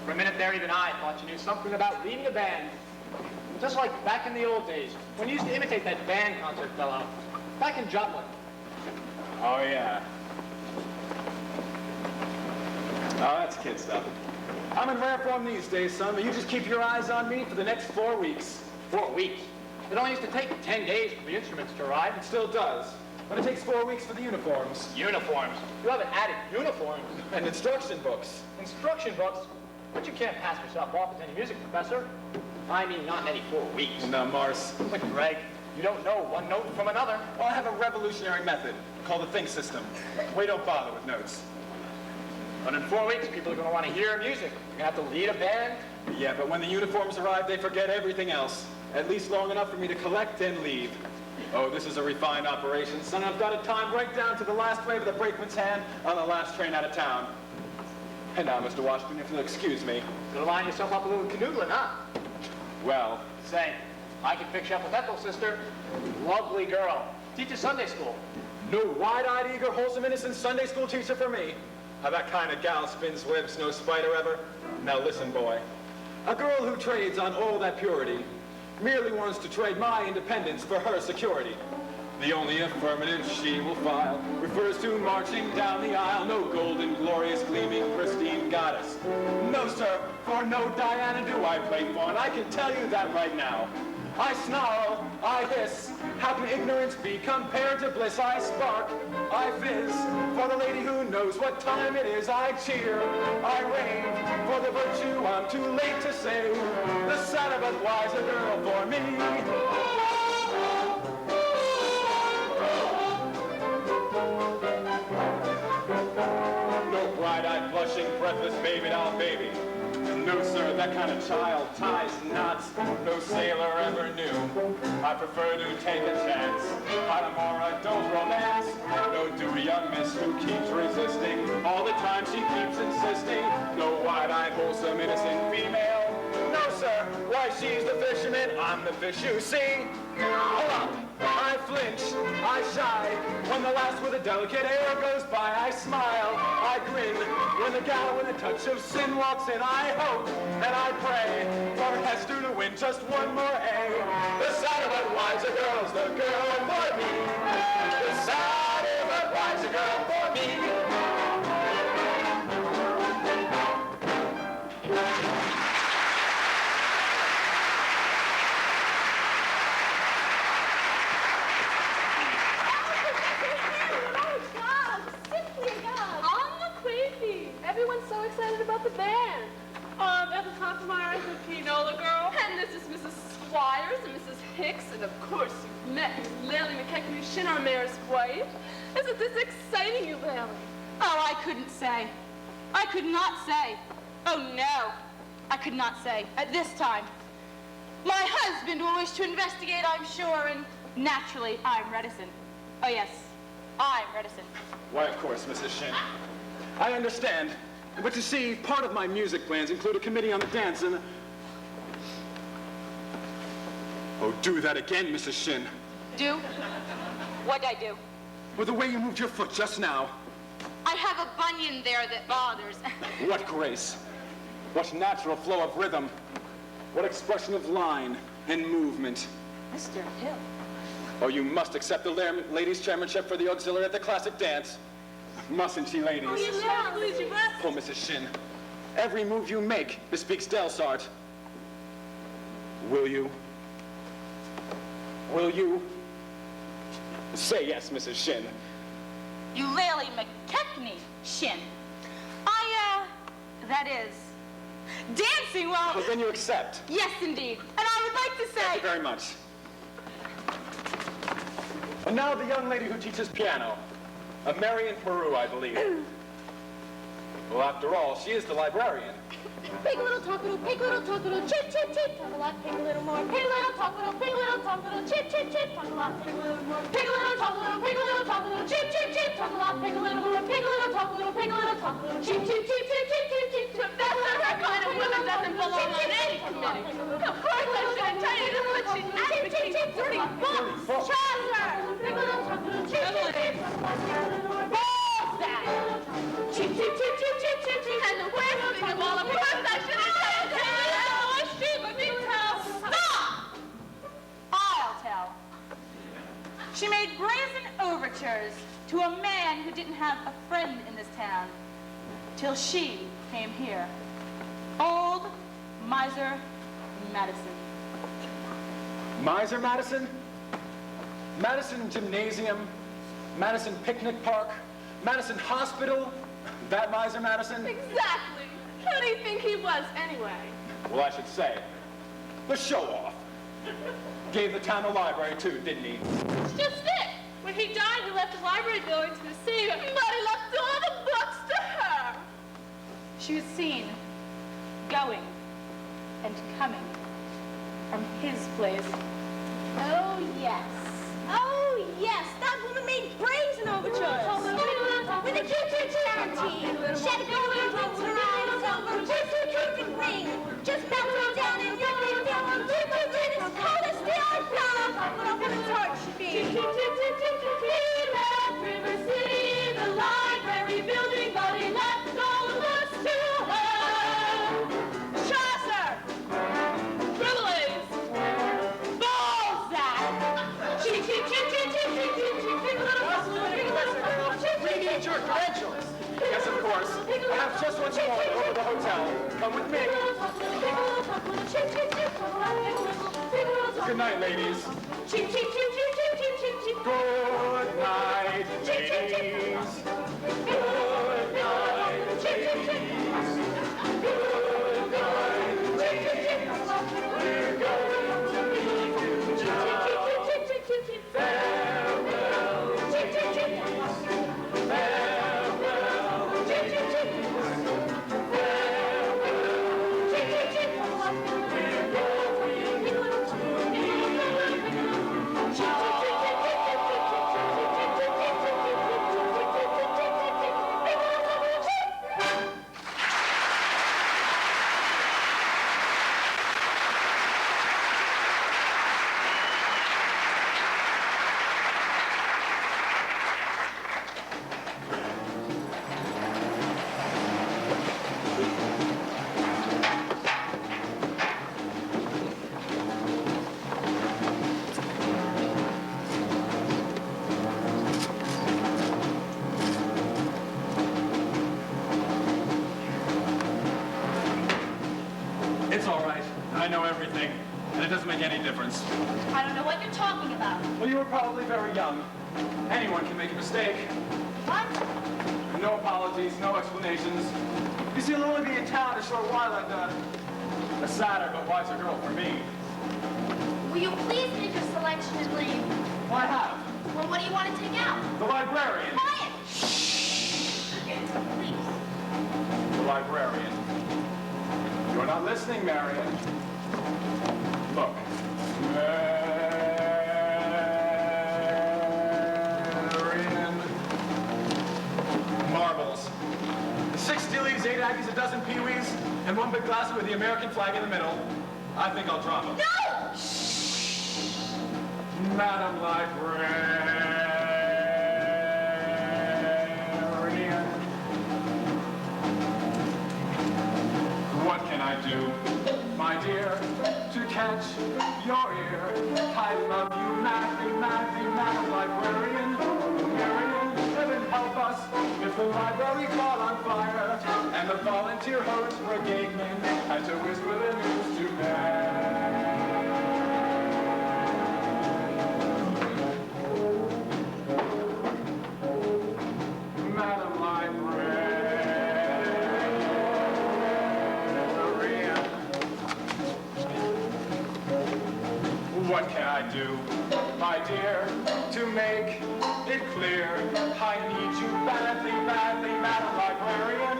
For a minute there, even I thought you knew something about leading a band. Just like back in the old days, when you used to imitate that band concert fellow. Back in Joplin. Oh, yeah. Oh, that's kid stuff. I'm in rare form these days, son, but you just keep your eyes on me for the next 4 weeks. 4 weeks? It only used to take 10 days for the instruments to arrive. It still does. But it takes 4 weeks for the uniforms. Uniforms? You haven't added uniforms. And instruction books. Instruction books? But you can't pass yourself off as any music professor. I mean, not in any 4 weeks. No, Mars. But Greg, you don't know one note from another. Well, I have a revolutionary method called the think system. We don't bother with notes. But in 4 weeks, people are going to want to hear music. You're going to have to lead a band. Yeah, but when the uniforms arrive, they forget everything else. At least long enough for me to collect and leave. Oh, this is a refined operation, son. I've got it timed right down to the last wave of the brakeman's hand on the last train out of town. And now, Mr. Washington, if you'll excuse me. You'll line yourself up a little canoodling, huh? Well. Say, I can fix you up with Ethel, sister. Lovely girl. Teaches Sunday school. No wide-eyed, eager, wholesome, innocent Sunday school teacher for me. How that kind of gal spins webs no spider ever. Now listen, boy. A girl who trades on all that purity merely wants to trade my independence for her security. The only affirmative she will file refers to marching down the aisle. No golden, glorious, gleaming, pristine goddess. No, sir, for no Diana do I play fawn. I can tell you that right now. I snarl, I hiss. How can ignorance be compared to bliss? I spark, I fizz. For the lady who knows what time it is, I cheer, I rave. For the virtue I'm too late to save. The sadder but wiser girl for me. No bright-eyed, blushing, breathless baby doll baby. No, sir, that kind of child ties knots no sailor ever knew. I prefer to take a chance on a more adult romance. No dewy young miss who keeps resisting all the time she keeps insisting. No wide-eyed, wholesome, innocent female. No, sir, why she's the fisherman, I'm the fish you see. Hold up, I flinch, I shy. When the last with a delicate air goes by, I smile, I grin. When the gal with a touch of sin walks in, I hope and I pray for Hester to win just one more A. The sadder but wiser girl's the girl for me. The sadder but wiser girl for me. Everyone's so excited about the band. At the top of my eyes, the Pinola girl. And this is Mrs. Squires and Mrs. Hicks. And of course, you've met Lily McKechnie Shinarmare's wife. Isn't this exciting, you Lily? Oh, I couldn't say. I could not say. Oh, no. I could not say at this time. My husband will wish to investigate, I'm sure, and naturally, I'm reticent. Oh, yes, I'm reticent. Why, of course, Mrs. Shin. I understand. But you see, part of my music plans include a committee on the dance and... Oh, do that again, Mrs. Shin. Do? What'd I do? Well, the way you moved your foot just now. I have a bunion there that bothers. What grace. What natural flow of rhythm. What expression of line and movement. Mr. Hill. Oh, you must accept the ladies' chairmanship for the auxiliary at the classic dance. Mustn't she, ladies? Oh, you must. Please, you must. Oh, Mrs. Shin, every move you make bespeaks Delsart. Will you? Will you? Say yes, Mrs. Shin. Eulalie McKechnie, Shin. That is, dancing, well... Well, then you accept. Yes, indeed. And I would like to say... Thank you very much. And now the young lady who teaches piano. A Marion Peru, I believe. Well, after all, she is the librarian. Pig little talk little, pig little talk little, chip chip chip, talk a lot, pig a little more, pig little talk little, pig little talk little, chip chip chip, talk a lot, pig a little more, pig little talk little, pig little talk little, chip chip chip, talk a lot, pig a little more, pig little talk little, pig little talk little, chip chip chip chip chip chip chip chip. That's the kind of woman doesn't belong on any committee. Of course I shouldn't tell you this, but she's advocating dirty books. Chowser! Pig little talk little, chip chip chip, balls that! Chip chip chip chip chip chip chip. And the worst thing of all, of course I shouldn't tell you this. Stop! I'll tell. She made brazen overtures to a man who didn't have a friend in this town till she came here. Old Miser Madison. Miser Madison? Madison Gymnasium? Madison Picnic Park? Madison Hospital? That Miser Madison? Exactly. Who do you think he was, anyway? Well, I should say, the show-off. Gave the town a library, too, didn't he? It's just it. When he died, he left the library building to the city, but he left all the books to her. She was seen going and coming from his place. Oh, yes. Oh, yes. That woman made brazen overtures. With a cute charity. She had a golden rings in her eyes over just a perfect ring. Just bouncing down and dipping down. As cold as the earth now. What a woman's heart should be. He left River City, the library building, but he left all the books to her. Chaucer! Frivolous! Balzac! Chip, chip, chip, chip, chip, chip, chip, chip, pig little talk little, pig little talk little, chip, We need your credentials. Yes, of course. I have just one more over the hotel. Come with me. Good night, ladies. Good night, ladies. Good night, ladies. Good night, ladies. We're going to leave you now. Farewell, ladies. It's all right. I know everything, and it doesn't make any difference. I don't know what you're talking about. Well, you were probably very young. Anyone can make a mistake. What? No apologies, no explanations. You see, you'll only be in town a short while, and a sadder but wiser girl for me. Will you please make your selection and leave? Well, I have. Well, what do you want to take out? The librarian. Quiet! Please. The librarian. You're not listening. listening, Marion? Look. Marion. Marbles. 6 Steelies, 8 Aggies, a dozen Pee-wees, and 1 big glass with the American flag in the middle. I think I'll drop them. No! Madam Librarian. What can I do, my dear, to catch your ear? I love you madly, madly, Madam Librarian. Marion, heaven help us if the library caught on fire and the volunteer host brigade men had to whisper the news to bed. Madam Librarian, what can I do, my dear, to make it clear? I need you badly, badly, Madam Librarian.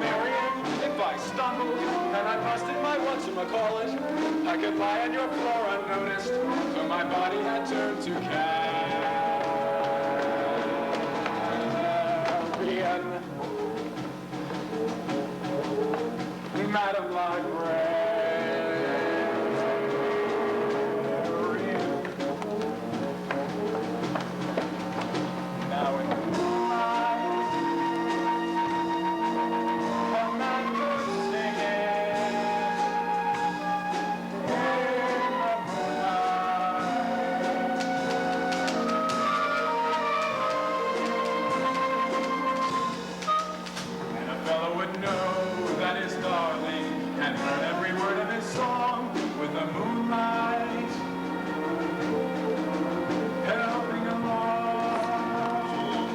Marion, if I stumbled and I busted my whatchamacallit, I could lie on your floor unnoticed, so my body had turned to Carrion. Madam Librarian. Now in the moonlight, a man goes singing. In the moonlight. And a fellow would know that his darling and heard every word of his song with the moonlight helping along.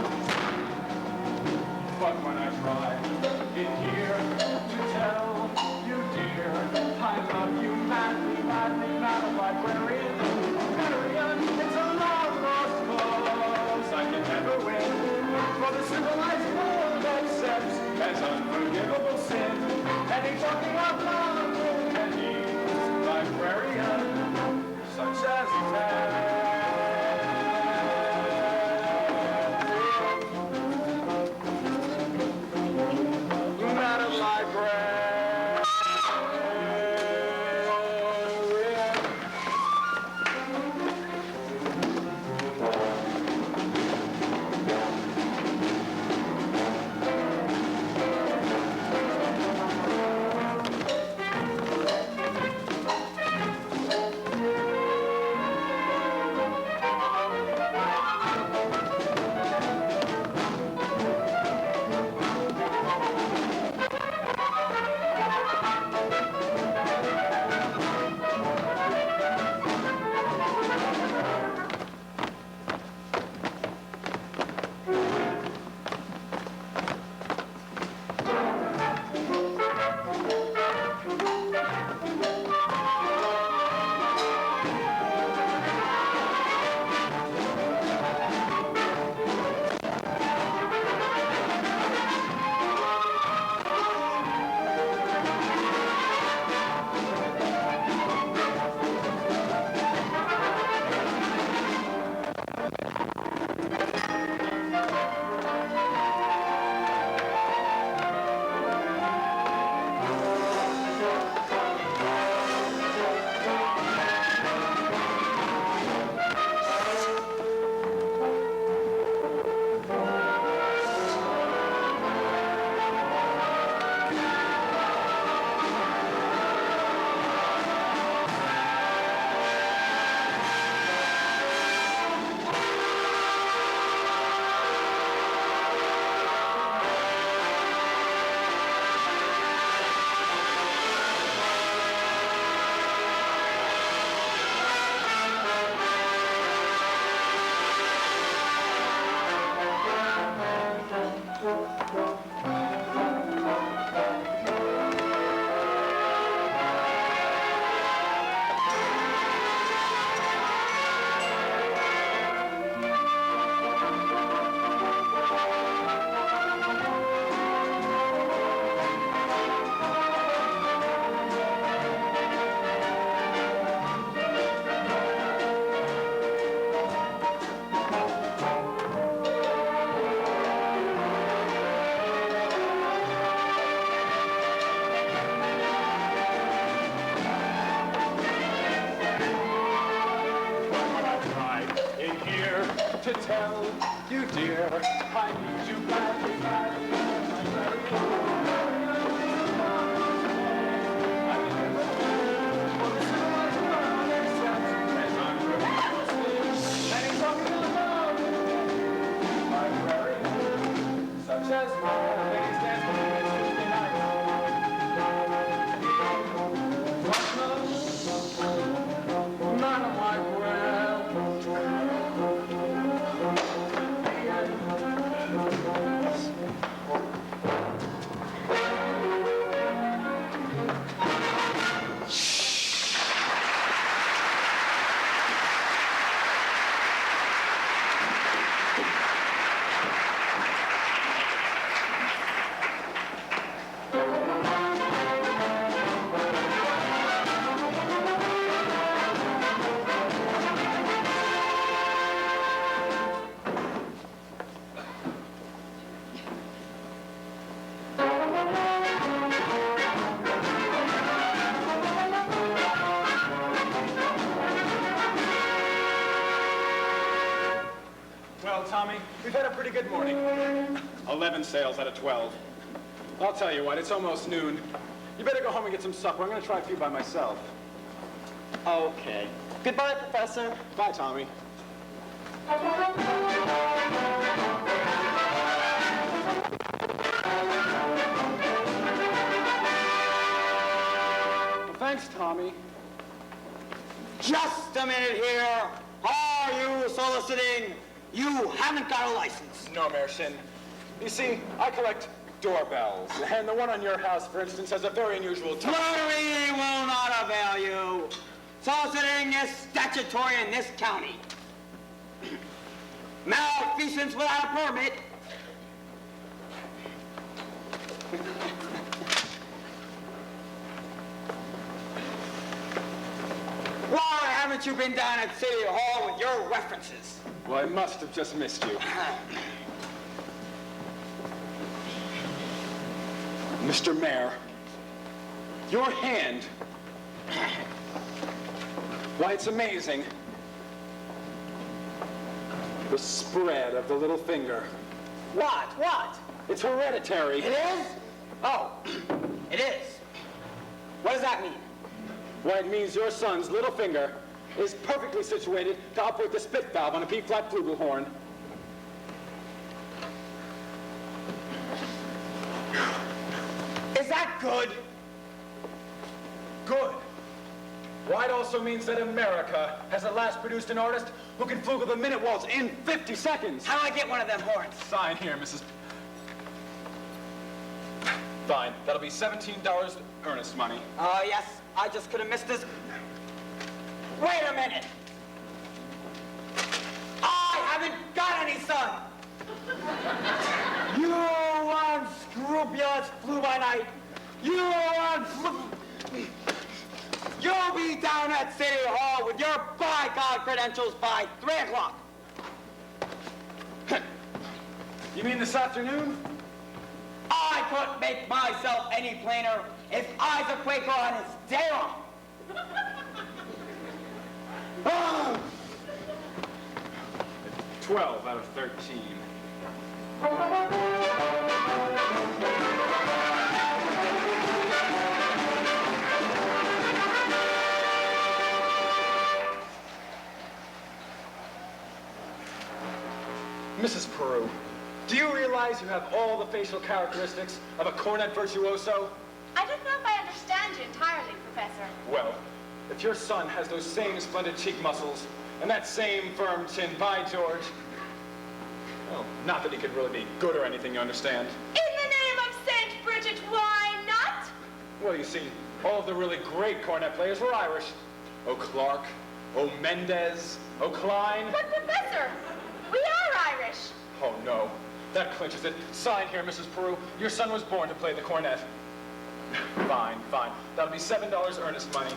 But when I try in here to tell you, dear, I love you madly, madly, Madam Librarian. Marion, it's a long lost cause I can never win, for the civilized world accepts as unforgivable sin any talking out loud and he's librarian such as that. Madam Librarian. ask you, dear. I need you badly, badly, my such as mine, ladies dance with me Tuesday night. None of my Tommy, we've had a pretty good morning. 11 sales out of 12. I'll tell you what, it's almost noon. You better go home and get some supper. I'm going to try a few by myself. Okay. Goodbye, Professor. Bye, Tommy. Well, thanks, Tommy. Just a minute here. Are you soliciting? You haven't got a license. No, Mershin. You see, I collect doorbells, and the one on your house, for instance, has a very unusual tone. Lottery will not avail you. Soliciting is statutory in this county. Malfeasance without a permit. Why haven't you been down at City Hall with your references? Well, I must have just missed you. Mr. Mayor, your hand. Why, it's amazing. The spread of the little finger. What? What? It's hereditary. It is? Oh, it is. What does that mean? Why, it means your son's little finger is perfectly situated to operate the spit valve on a B-flat flugelhorn. Is that good? Good. Why, it also means that America has at last produced an artist who can flugel the minute waltz in 50 seconds. How do I get one of them horns? Sign here, Mrs. Fine. That'll be $17 earnest money. Oh, yes. I just could have missed this. Wait a minute. I haven't got any son. You unscrupulous fly-by-night. You You'll be down at City Hall with your by-God credentials by 3 o'clock. You mean this afternoon? I couldn't make myself any plainer if Isaac Quaker on his day off. Oh. 12 out of 13. Mrs. Peru, do you realize you have all the facial characteristics of a cornet virtuoso? I don't know if I understand you entirely, Professor. Well, if your son has those same splendid cheek muscles and that same firm chin, by George. Well, not that he could really be good or anything, you understand. In the name of St. Bridget, why not? Well, you see, all of the really great cornet players were Irish. Oh, Clark, oh, Mendez, oh, Klein. But, Professor, we are Irish. Oh, no. That clinches it. Sign here, Mrs. Peru. Your son was born to play the cornet. Fine, fine. That'll be $7 earnest money.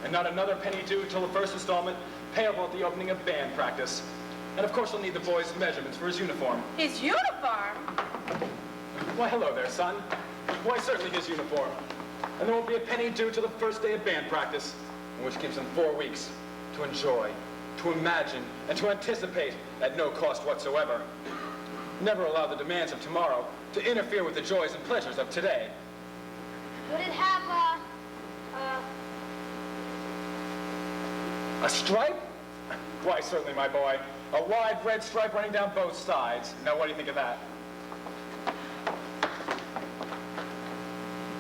And not another penny due till the first installment, payable at the opening of band practice. And of course we'll need the boy's measurements for his uniform. His uniform? Why, hello there, son. Why, certainly his uniform. And there won't be a penny due till the first day of band practice, which gives him 4 weeks to enjoy to imagine, and to anticipate at no cost whatsoever. Never allow the demands of tomorrow to interfere with the joys and pleasures of today. Would it have, A stripe? Why, certainly, my boy. A wide red stripe running down both sides. Now, what do you think of that?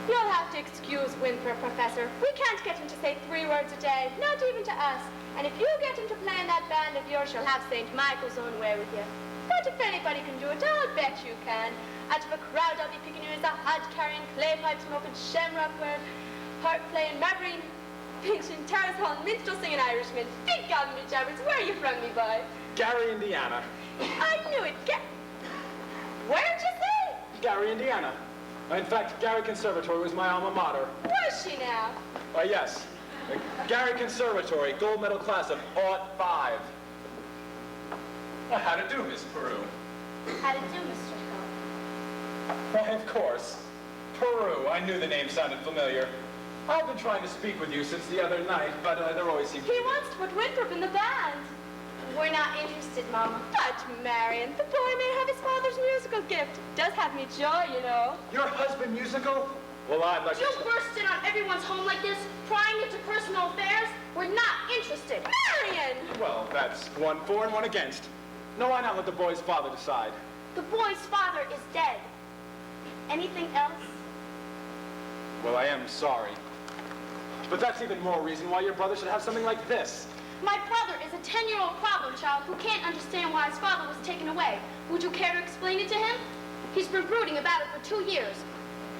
You'll have to excuse Winthrop, Professor. We can't get him to say 3 words a day, not even to us. And if you get him to play in that band of yours, you'll have St. Michael's own way with you. But if anybody can do it, I'll bet you can. Out of a crowd, I'll be picking you as a hat-carrying, clay-pipe-smoking, shamrock-wearing, harp-playing, marine, pinching, terrace hall, minstrel singing Irishman. Big God, me jabbers, where are you from, me boy? Gary, Indiana. I knew it. Where'd you say? Gary, Indiana. In fact, Gary Conservatory was my alma mater. Was she now? Yes. Gary Conservatory, gold medal class of '05. How to do, Miss Peru? How to do, Mr. Hill? Why, of course. Peru. I knew the name sounded familiar. I've been trying to speak with you since the other night, but there always seems to be... He wants to put Winthrop in the band. We're not interested, Mama. But, Marion, the boy may have his father's musical gift. It does have me joy, you know. Your husband musical? Well, I'd like to... You burst in on everyone's home like this, prying into personal affairs? We're not interested. Marion! Well, that's 1 for and 1 against. No, why not let the boy's father decide? The boy's father is dead. Anything else? Well, I am sorry. But that's even more reason why your brother should have something like this. My brother is a 10-year-old problem child who can't understand why his father was taken away. Would you care to explain it to him? He's been brooding about it for 2 years.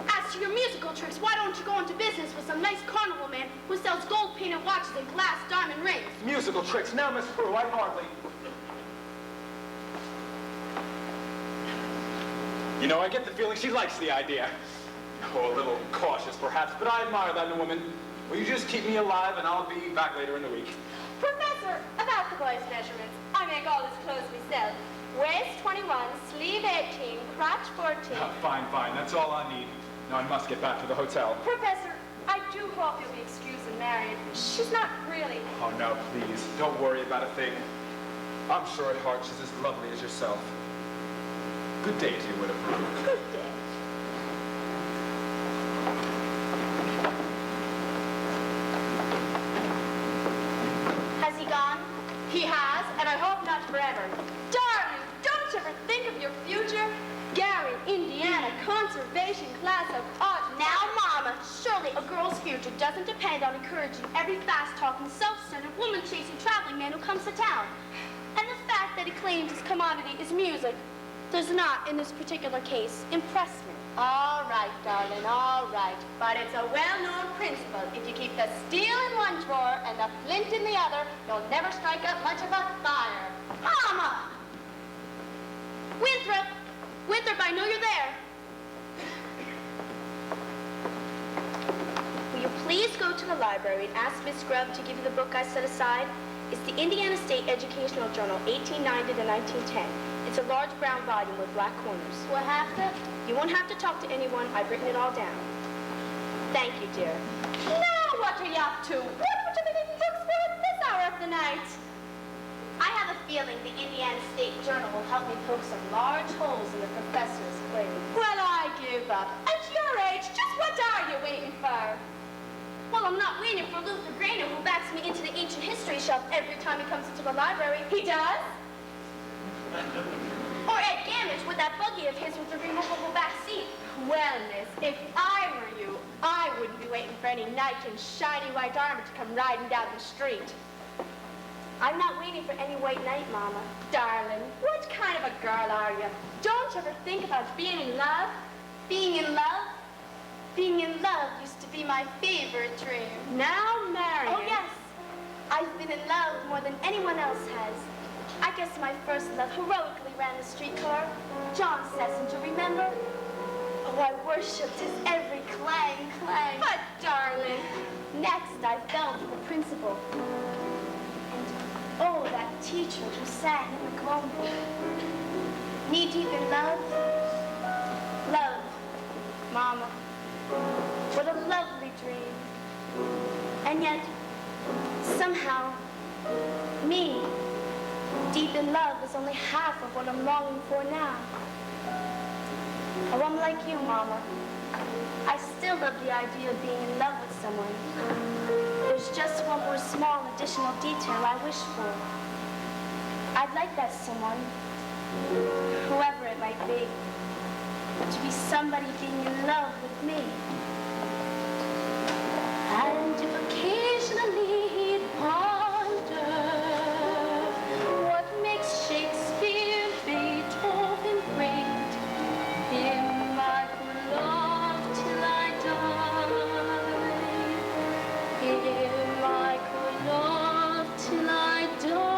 As to your musical tricks, why don't you go into business with some nice carnival man who sells gold-painted watches and glass diamond rings? Musical tricks? Now, Miss Peru, I hardly... You know, I get the feeling she likes the idea. Oh, a little cautious, perhaps, but I admire that in a woman. Will you just keep me alive, and I'll be back later in the week. Professor, about the boy's measurements. I make all his clothes myself. Waist 21, sleeve 18, crotch 14. Fine, fine. That's all I need. Now I must get back to the hotel. Professor, I do hope you'll be excused and married. She's not really... Oh, no, please. Don't worry about a thing. I'm sure at heart she's as lovely as yourself. Good day to you, Widow Peru. Good day. Has he gone? He has, and I hope not forever. Darling, don't you ever think of your future? Gary, Indiana, conservation class of art. Now, Mama, surely a girl's future doesn't depend on encouraging every fast-talking, self-centered, woman-chasing traveling man who comes to town. And the fact that he claims his commodity is music does not, in this particular case, impress me. All right, darling, all right. But it's a well-known principle. If you keep the steel in one drawer and the flint in the other, you'll never strike up much of a fire. Mama! Winthrop! Winthrop, I know you're there. Will you please go to the library and ask Miss Grubb to give you the book I set aside? It's the Indiana State Educational Journal, 1890 to 1910. It's a large brown volume with black corners. Do I have to? You won't have to talk to anyone. I've written it all down. Thank you, dear. Now what are you up to? What would you be reading books for at this hour of the night? I have a feeling the Indiana State Journal will help me poke some large holes in the professor's claim. Well, I give up. At your age, just what are you waiting for? Well, I'm not waiting for Luther Grainer, who backs me into the ancient history shelf every time he comes into the library. He does? Or Ed Gamage with that buggy of his with the removable back seat. Well, miss, if I were you, I wouldn't be waiting for any knight in shiny white armor to come riding down the street. I'm not waiting for any white knight, Mama. Darling, what kind of a girl are you? Don't you ever think about being in love? Being in love? Being in love used to be my favorite dream. Now, Marion. Oh, yes. I've been in love more than anyone else has. I guess my first love heroically ran the streetcar. John Sesson, remember? Oh, I worshipped his every clang, clang. But, darling, next I fell for the principal. And, oh, that teacher who sang in the glowing. Knee-deep in love. Love, Mama. What a lovely dream. And yet, somehow, me, love is only half of what I'm longing for now. Oh, I'm like you, Mama. I still love the idea of being in love with someone. There's just one more small additional detail I wish for. I'd like that someone, whoever it might be, to be somebody being in love with me. And if occasionally he'd ponder what makes Shakespeare, Beethoven great, him I could love till I die. Him I could love till I die.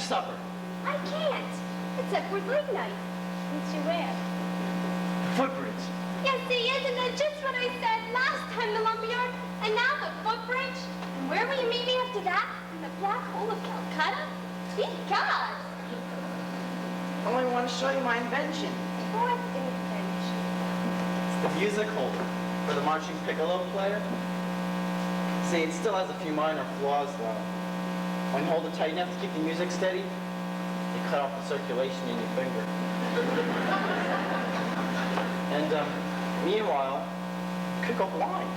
Supper. I can't. It's Edward Lenape. Since you where? Footbridge. Yes, see, isn't that just what I said last time, the lumberyard? And now the footbridge? And where will you meet me after that? In the black hole of Calcutta? Sweet God! I only want to show you my invention. What invention? It's the music holder for the marching piccolo player. See, it still has a few minor flaws, though. When you hold it tight enough to keep the music steady, you cut off the circulation in your finger. And meanwhile, you could go blind.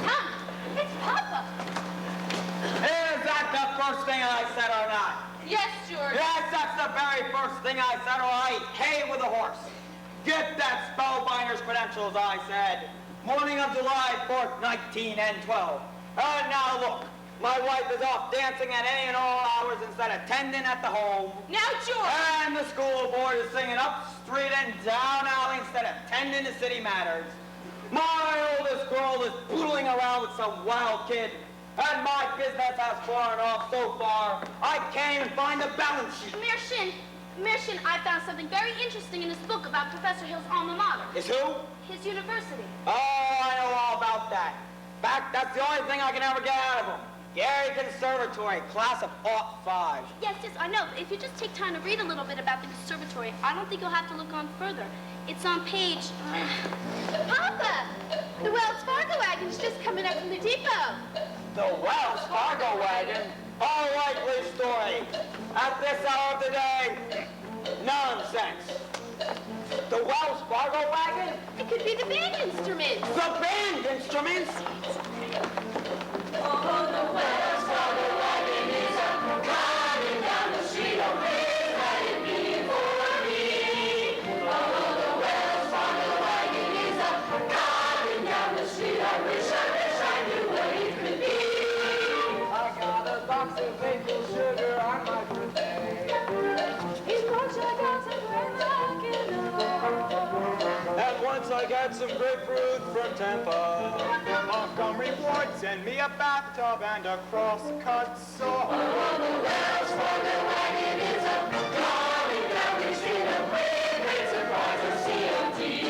Tom, it's Papa. Is that the first thing I said or not? Yes, George. Yes, that's the very first thing I said, or I hay with a horse. Get that spellbinder's credentials, I said. Morning of July 4th, 1912. And now look. My wife is off dancing at any and all hours instead of tending at the home. Now, George! And the school board is singing up street and down alley instead of tending to city matters. My oldest girl is boodling around with some wild kid. And my business has fallen off so far, I can't even find the balance sheet. Mershin, I found something very interesting in this book about Professor Hill's alma mater. Is who? His university. Oh, I know all about that. In fact, that's the only thing I can ever get out of him. Gary Conservatory, class of '05. Yes, I know. But if you just take time to read a little bit about the conservatory, I don't think you'll have to look on further. It's on page... Papa! The Wells Fargo wagon's just coming up from the depot. The Wells Fargo wagon? A likely story. At this hour of the day, nonsense. The Wells Fargo wagon? It could be the band instruments. The band instruments? Oh, the Wells Fargo wagon is a coming down the street. Oh, please let it be for me. Oh, the Wells Fargo wagon is a coming down the street. I wish I knew what it could be. I got a box of maple sugar on my birthday. Each month I got some great rockin'. And once I got some grapefruit from Tampa. Montgomery Ward sent me a bathtub and a cross-cut saw. Oh, the Wells Fargo wagon is a coming down the street. A great surprise of COT.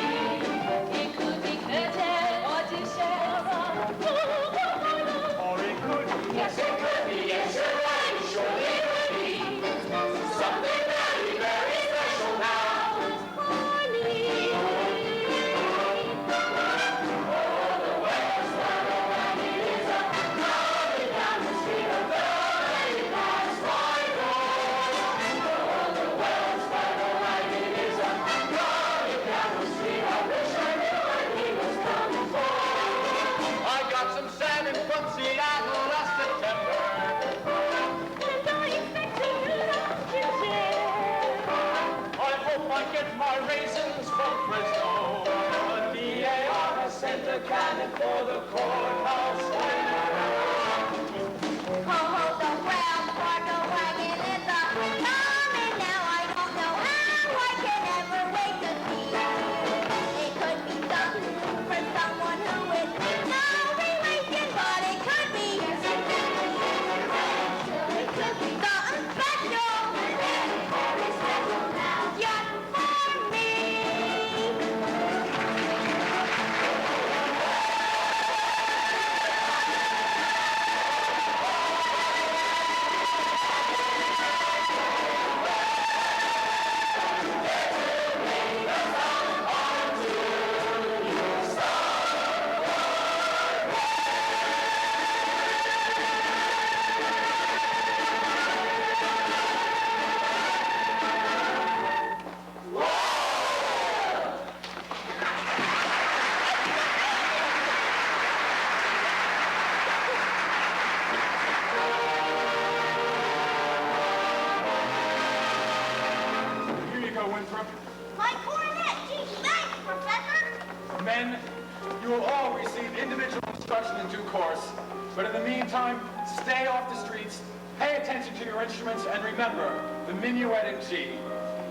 won't see that last September. And I expect to love you there. I hope I get my raisins from Fresno. A DAR has sent a cannon for the courthouse stand. Ho, ho, the brown parka wagon is a coming now. I don't know how I can ever wait to see it. It could be something for someone who is no relation, but it could be something special. Very special now. Just for me. Here you go, Winthrop. My coronet! Gee, thanks, Professor! Men, you will all receive individual instruction in due course. But in the meantime, stay off the streets, pay attention to your instruments, and remember the minuet in G.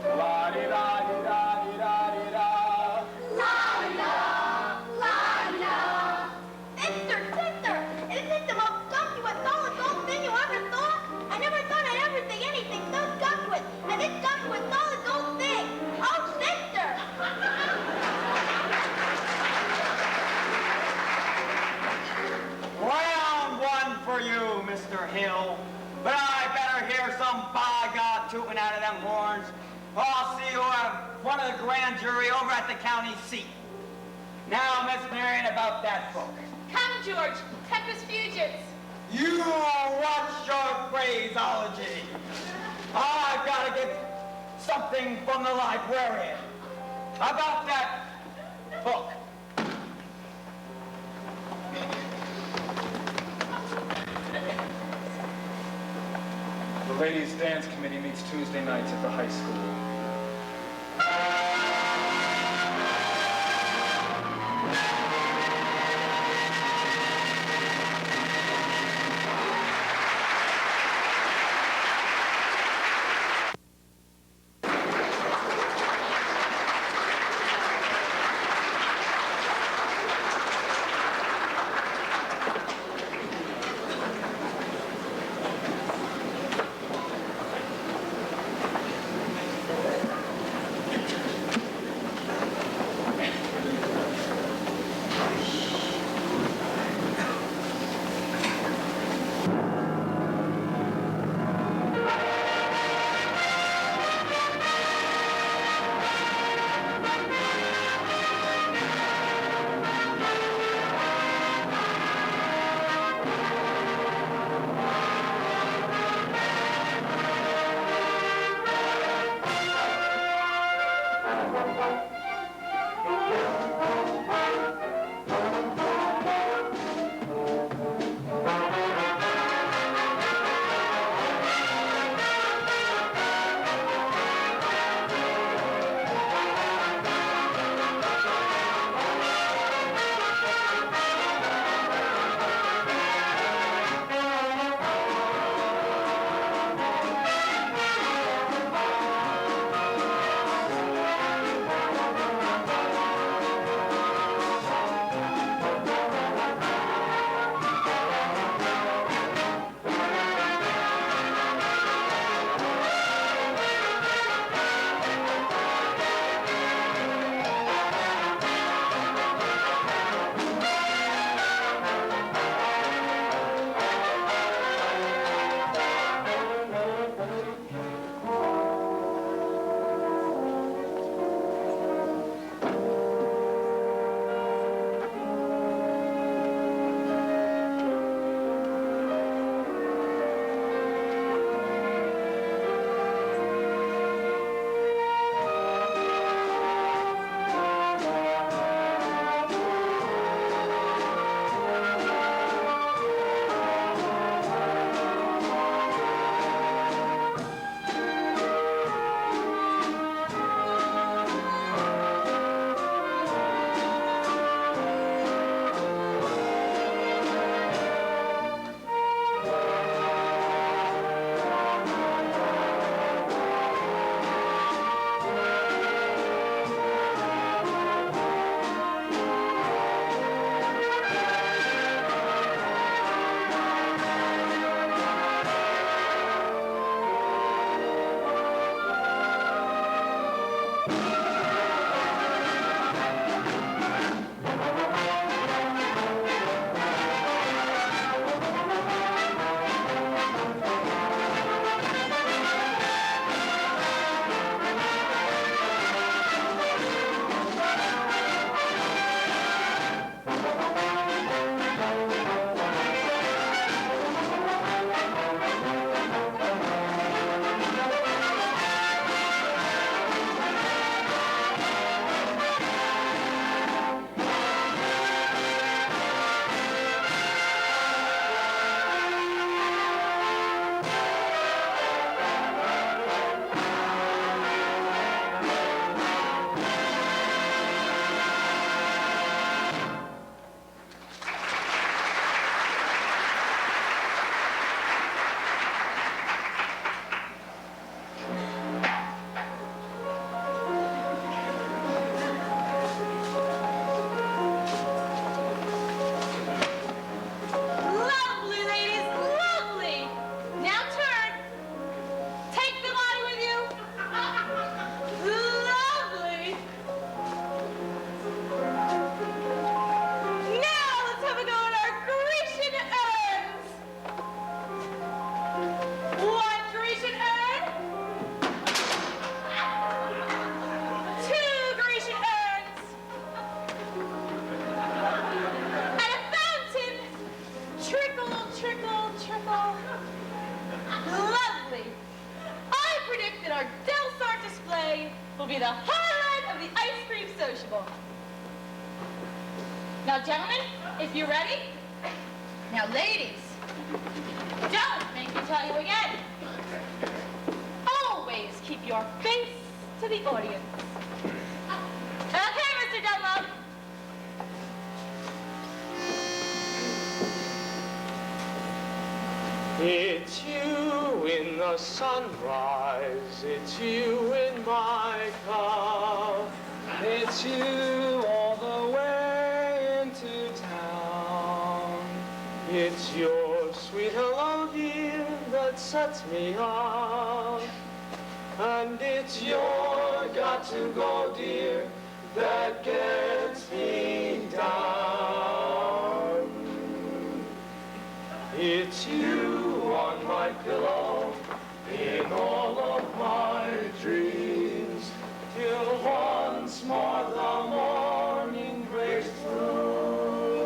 La-di-da-di-da-di-da-di-da. La-di-da, la-di-da. Sister, isn't this the most sumptuous solid gold thing you ever saw? I never thought I'd ever see anything so sumptuous as this sumptuous solid gold thing. Oh, sister! Round one for you, Mr. Hill. But I better hear some by God tooting out of them horns. Or I'll see you in front of the grand jury over at the county seat. Now, Miss Marion, about that book. Come, George. Tempest Fugits. You watch your phraseology. I've got to get something from the librarian. About that book. The ladies' dance committee meets Tuesday nights at the high school. the highlight of the ice cream sociable. Now, gentlemen, if you're ready. Now, ladies, don't make me tell you again. Always keep your face to the audience. Okay, Mr. Dunlop. It's you in the sunrise, it's you in my cup, it's you all the way into town. It's your sweet hello, dear, that sets me up, and it's your got to go, dear, that gets me down. It's you on my pillow, in all of my dreams, till once more the morning breaks through.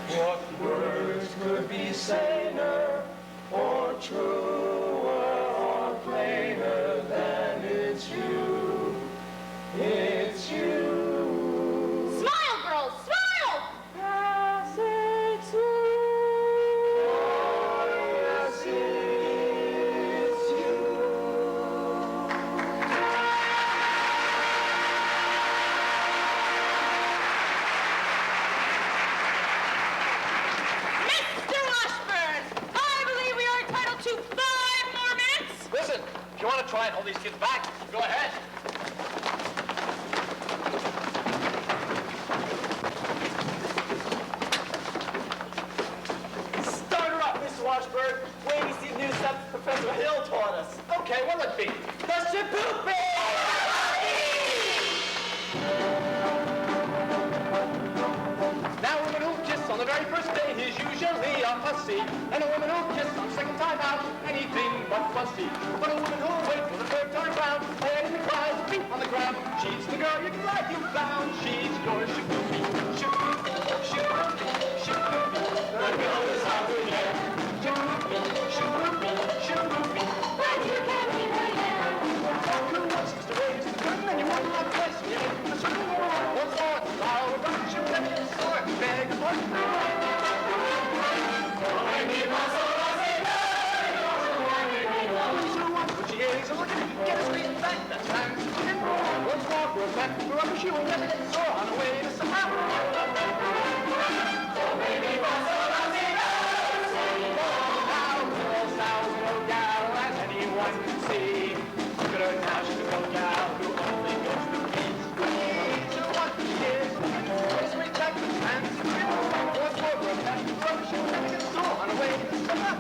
What words could be saner, or truer, or plainer than it's you, it's you. Smile, girls, smile! Yes, it's you. Oh, yes, it's you. Mr. Washburn, I believe we are entitled to 5 more minutes. Listen, if you want to try and hold these kids back, go ahead. Start her up, Mr. Washburn. Wait till you see the new stuff Professor Hill taught us. Okay, what'll it be? The Shaboopy! Now, a woman who'll kiss on the very first day is usually a hussy, and a woman who'll kiss on the second time out, anything but fussy. But a woman who'll wait for the third time round, head in the crowd, feet on the ground, she's the girl you can like you found. She's your Shaboopy, Shaboopy, Shaboopy, Shaboopy. The girl is out to get. Shaboopy, Shaboopy, Shaboopy. But you can't be her yet. Talk to once, Mr. Waves, the good man you want to like twice. You ain't the circle more. Once more, I'll run you back in the store. Beg a pardon. But she is a looking, get a sweet back, that's time to get once more, we're back, we're up a shoe, and never get sore on the way to somehow. Now, girls, now, no gal, as anyone can see. Look at her now, she's a real gal who only goes to peace. She's a what she is, get a sweet back, and once more, we're back, we're up a shoe, and never get sore on the way to somehow.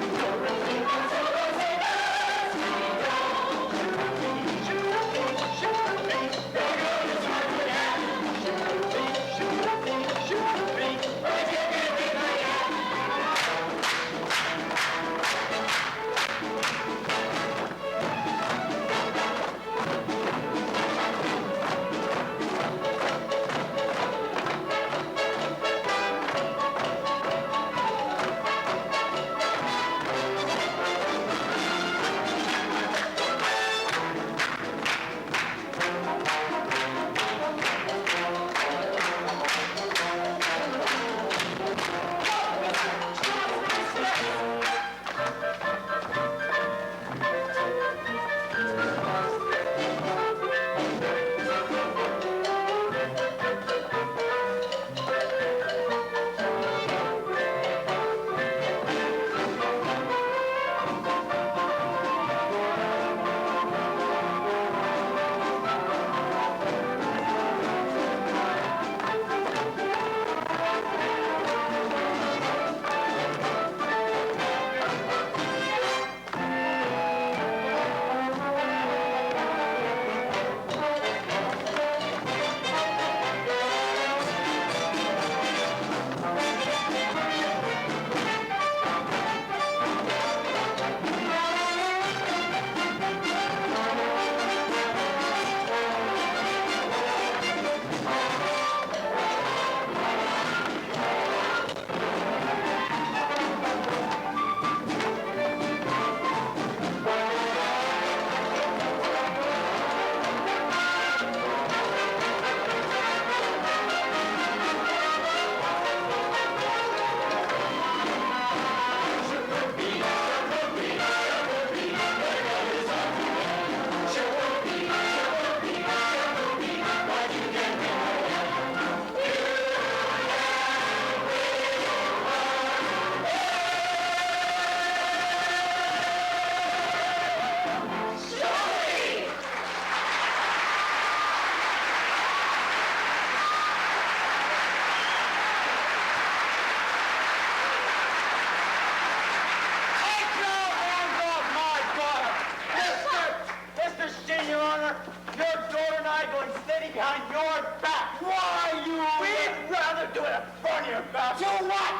to do with it? Burn your mouth. Do what?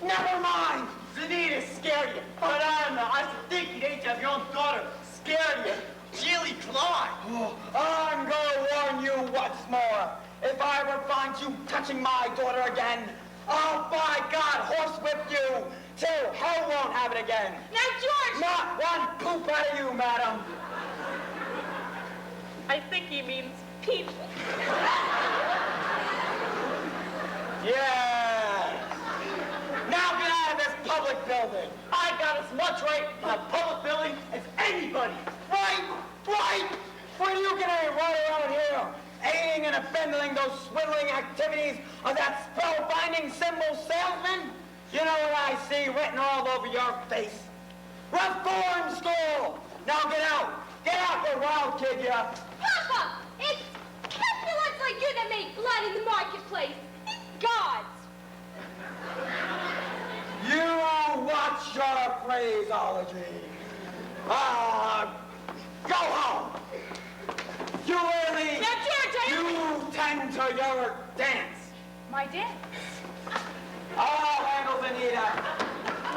Never mind. Zanita scared you. But I think you'd hate to have your own daughter scared you. Jilly Clyde. Oh, I'm gonna warn you once more. If I ever find you touching my daughter again, I'll, by God, horsewhip you till hell won't have it again. Now, George! Not one poop out of you, madam. I think he means people. Yeah. Now get out of this public building. I got as much right in a public building as anybody. Right? When you get any right around here, aiding and abetting those swindling activities of that spellbinding symbol salesman, you know what I see written all over your face? Reform school! Now get out! Get out, you wild kid, you! Papa, it's pestilence like you that make blood in the marketplace. It's God's. You watch your phraseology. Go home. You really... Now, George, you tend to your dance. My dance? I'll handle Anita.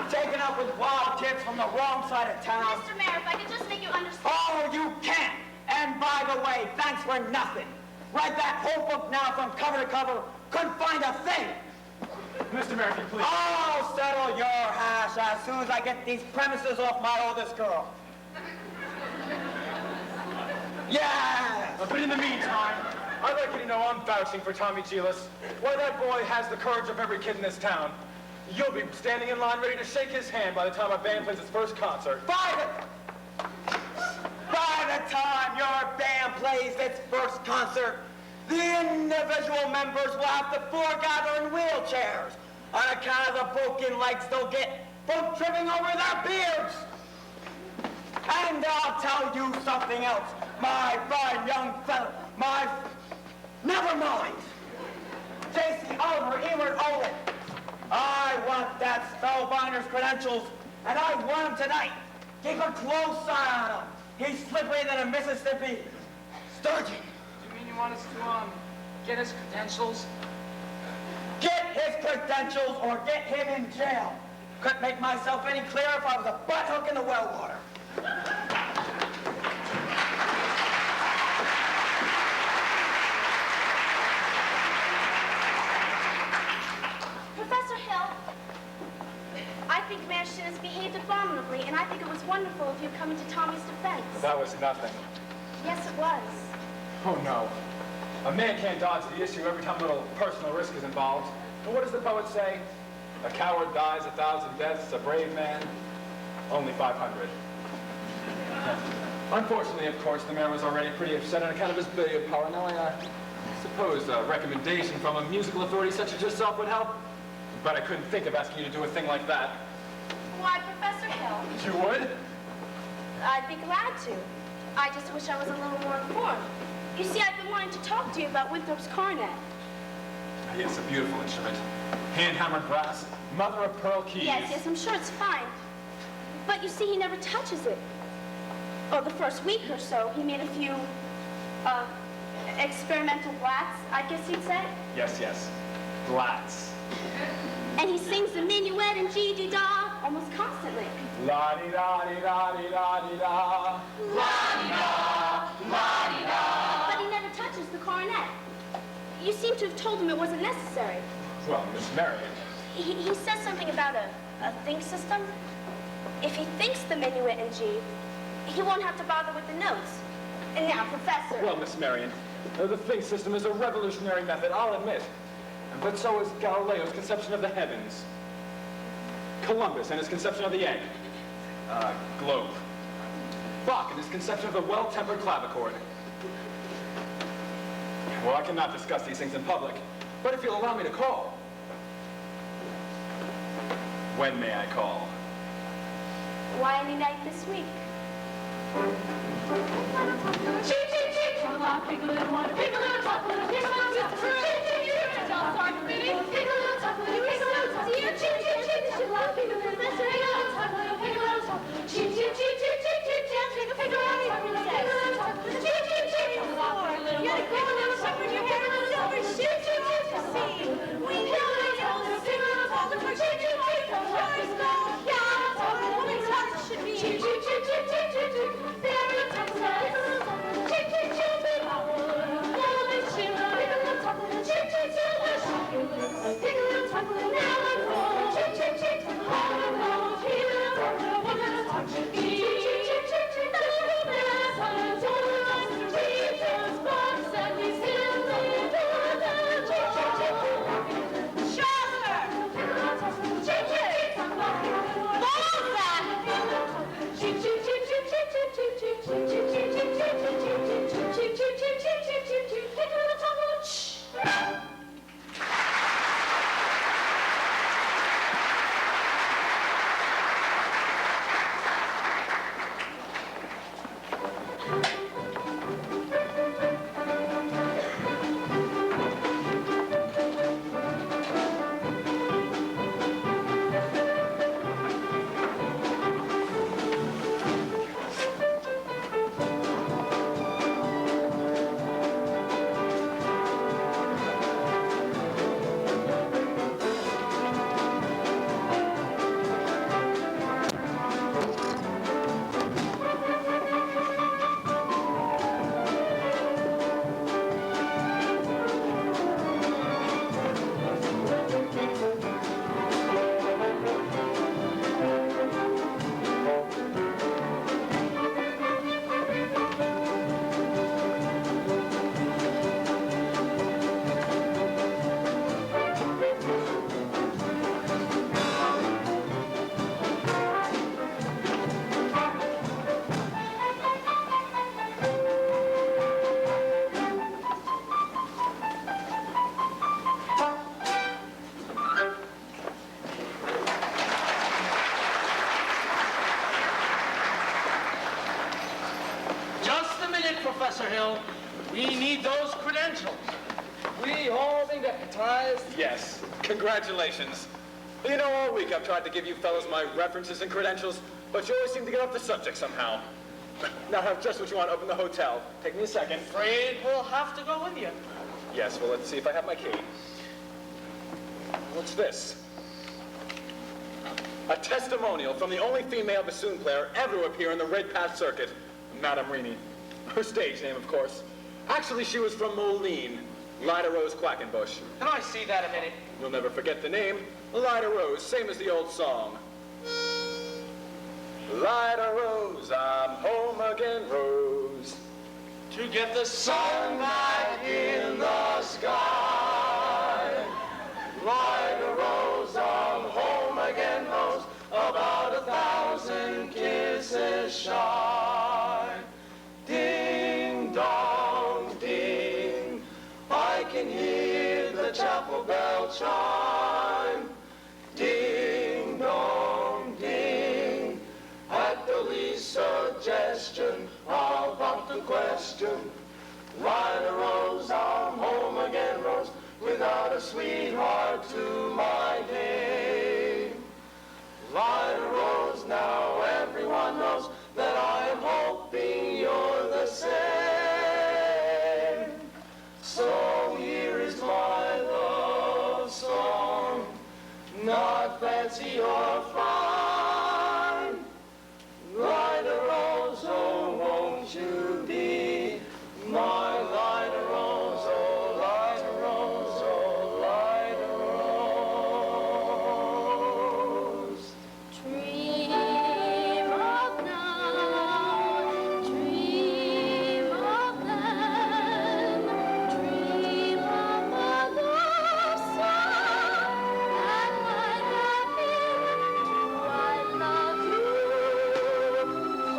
Taken up with wild kids from the wrong side of town. Mr. Mayor, if I could just make you understand. Oh, you can't. And by the way, thanks for nothing. Read that whole book now from cover to cover. Couldn't find a thing. Mr. Mayor, if you please. I'll settle your hash as soon as I get these premises off my oldest girl. Yeah! But in the meantime, I'd like you to know I'm vouching for Tommy Gillis. Why, that boy has the courage of every kid in this town. You'll be standing in line ready to shake his hand by the time our band plays its first concert. By the time your band plays its first concert, the individual members will have to foregather in wheelchairs on account of the broken legs they'll get from tripping over their beards. And I'll tell you something else, my fine young fellow, never mind. J.C. Oliver, Ewart Olin. I want that spellbinder's credentials, and I want him tonight. Keep a close eye on him. He's slipperier than a Mississippi sturgeon. You mean you want us to, get his credentials? Get his credentials or get him in jail. Couldn't make myself any clearer if I was a butt hook in the well water. Professor Hill, I think Mayor Shin has behaved abominably, and I think it was wonderful of you coming to Tommy's defense. That was nothing. Yes, it was. Oh, no. A man can't dodge the issue every time a little personal risk is involved. But what does the poet say? A coward dies 1,000 deaths, a brave man, only 500. Unfortunately, of course, the mayor was already pretty upset on account of his billiard power. Now, I suppose a recommendation from a musical authority such as yourself would help. But I couldn't think of asking you to do a thing like that. Why, Professor Hill? You would? I'd be glad to. I just wish I was a little more informed. You see, I've been wanting to talk to you about Winthrop's cornet. Yes, a beautiful instrument. Hand-hammered brass, mother-of-pearl keys. Yes, I'm sure it's fine. But you see, he never touches it. Oh, the first week or so, he made a few, experimental blats, I guess you'd say. Yes. Blats. And he sings the minuet in G-D-da almost constantly. La-di-da-di-da-di-da-di-da. La-di-da, la-di-da. But he never touches the cornet. You seem to have told him it wasn't necessary. Well, Miss Marion. He says something about a think system. If he thinks the minuet in G, he won't have to bother with the notes. And now, Professor. Well, Miss Marion, the think system is a revolutionary method, I'll admit. But so is Galileo's conception of the heavens. Columbus and his conception of the egg. Globe. Bach and his conception of the well-tempered clavichord. Well, I cannot discuss these things in public, but if you'll allow me to call. When may I call? Why any night this week? Cheep, cheep, cheep. Pick a little one, pick a little top, pick a little top. Cheep, cheep, cheep. Don't start committing. Pick a little top, pick a little top. Cheep, cheep, cheep, cheep. Pick a little top, pick a little top. Pick a little top. Cheep, cheep, cheep, cheep, cheep, cheep, cheep. Pick a little top, pick a little top. Cheep, cheep, cheep. You gotta pick a little top with your hair, a little silver. Cheep, cheep. credentials. We all been deputized. Yes. Congratulations. You know, all week I've tried to give you fellas my references and credentials, but you always seem to get off the subject somehow. Now have just what you want, open the hotel. Take me a second. Afraid we'll have to go with you. Yes, well, let's see if I have my key. What's this? A testimonial from the only female bassoon player ever to appear in the Red Path Circuit, Madame Rini. Her stage name, of course. Actually, she was from Moline, Lida Rose Quackenbush. Can I see that a minute? You'll never forget the name. Lida Rose, same as the old song. Lida Rose, I'm home again, Rose. To get the sunlight in the sky. Lida Rose, I'm home again, Rose. About 1,000 kisses shy. Ding dong ding, I can hear the chapel bell chime. Ding dong ding, at the least suggestion, I'll pop the question. Lida Rose, I'm home again, Rose, without a sweetheart to my name. Lida Rose, now everyone knows that I am hoping you're the same. So here is my love song, not fancy or fine. Lida Rose, oh, won't you be my Lida Rose, oh, Lida Rose, oh, Lida Rose. Dream of now, dream of then, dream of a love song that might have been. Do I love you?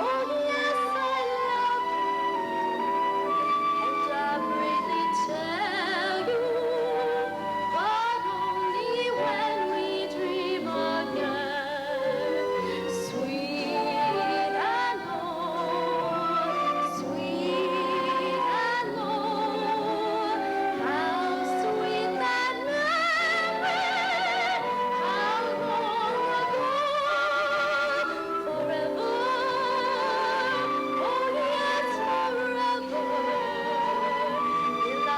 Oh yes, I love you, and I really tell you, but only when we dream again. Sweet and low, sweet and low, how sweet that memory, how long ago, forever, oh yes, forever, will I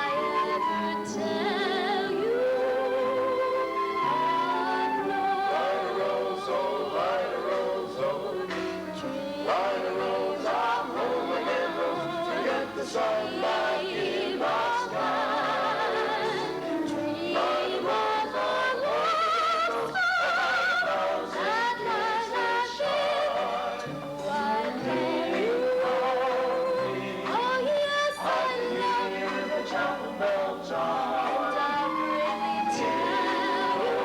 ever tell you Lida Rose, oh, Lida Rose, oh, Lida Rose, I'm home again, Rose, to get the sunlight in the sky. Lida Rose, I'm home again, Rose, about 1,000 kisses shy. Oh yes, I can hear the chapel bell chime. and I really tell you,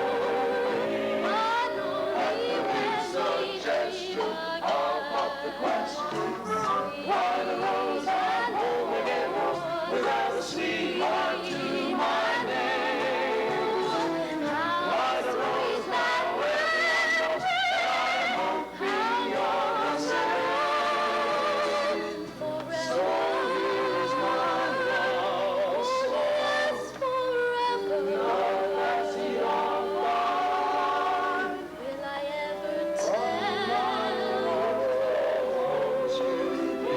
but only when we Suggestion, dream I'll pop the question. Lida Rose, I'm home again, Rose, without a sweetheart to my name. Lida Rose, now everyone knows that I am hoping you're the same. So here's my love song, not fancy or fine. Will I ever tell? Won't you be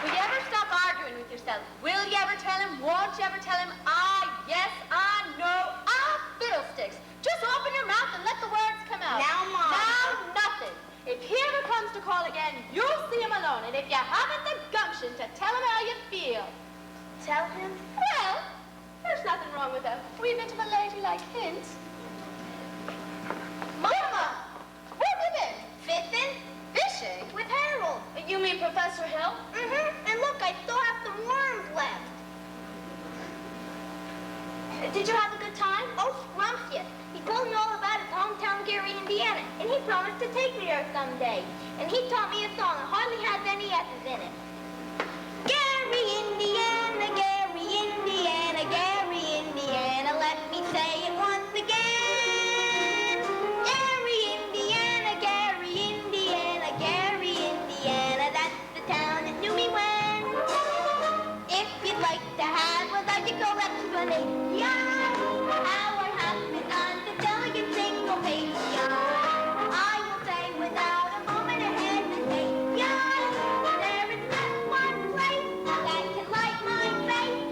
Will you ever stop arguing with yourself? Will you ever tell him? Won't you ever tell him? Ah, yes, ah, no, ah, fiddlesticks. Just open your mouth and let the words come out. Now, Mom. Now, nothing. If he ever comes to call again, you'll see him alone. And if you haven't the gumption to tell him how you feel. Tell him? Well, there's nothing wrong with a wee bit of a ladylike hint. Mama! Where have you been? Fishing? Fishing? With Harold. You mean Professor Hill? Mm-hmm. And look, I still have some worms left. Did you have a good time? Oh, scrumptious. He told me all about his hometown, Gary, Indiana, and he promised to take me there someday. And he taught me a song that hardly has any S's in it. Gary, Indiana, Gary, Indiana, Gary, Indiana, let me say it once again. Gary, Indiana, Gary, Indiana, Gary, Indiana, that's the town that knew me when. If you'd like to have a logical explanation, how I have been on the delicate single page, I will say without a moment of hesitation, there is just one place that can light my face.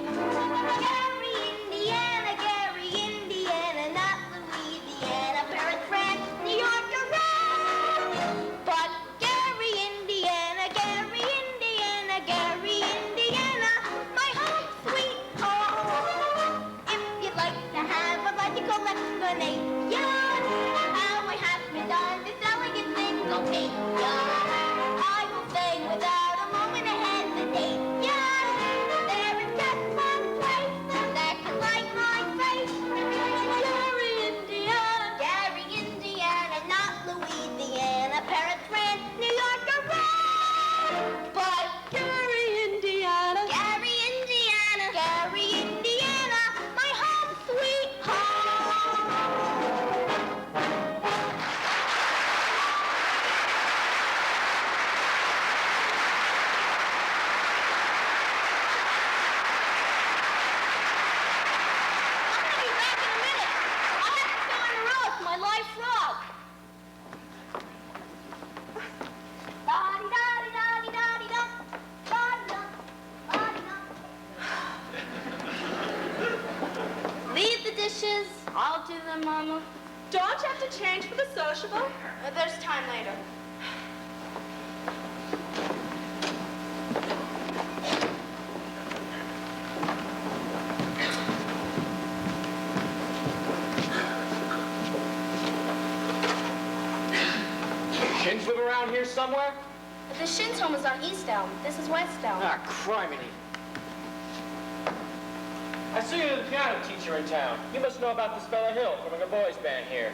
Gary, Indiana, Gary, Indiana, not Louisiana, Paris, France, New York, or Rome. But Gary, Indiana, Gary, Indiana, Gary, Indiana, my home sweet home. If you'd like to have a logical explanation, how I have been on this elegant single page, I will say without a moment of hesitation, there is just one place that can light my face. Gary, Indiana, Gary, Indiana, not Louisiana, Paris, France, New York, or Rome. But Gary, Indiana, Gary, Indiana, Gary, Indiana, my home sweet home. I'm gonna be back in a minute. I have to go on a row with my live frog. Da-dee-da-dee-da-dee-da-dee-da. Da-dee-da. Da-dee-da. Leave the dishes. I'll do them, Mama. Don't you have to change for the sociable? There's time later. Shins live around here somewhere? The Shin's home is on East Elm. This is West Elm. Ah, criminy. I see you're the piano teacher in town. You must know about this fella Hill from a boys' band here.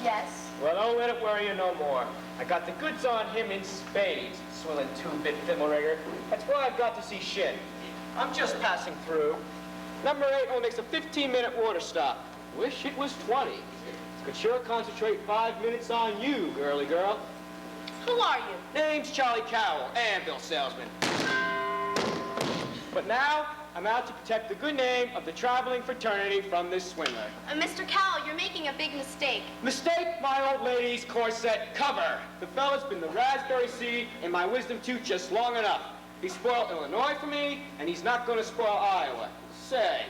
Yes. Well, don't let it worry you no more. I got the goods on him in spades, swilling two-bit thimble rigger. That's why I've got to see Shin. I'm just passing through. Number 8 only makes a 15-minute water stop. Wish it was 20. Could sure concentrate 5 minutes on you, girly girl. Who are you? Name's Charlie Cowell, anvil salesman. But now, I'm out to protect the good name of the traveling fraternity from this swindler. Mr. Cowell, you're making a big mistake. Mistake my old lady's corset cover. The fella's been the raspberry seed in my wisdom tooth just long enough. He spoiled Illinois for me, and he's not going to spoil Iowa. Say,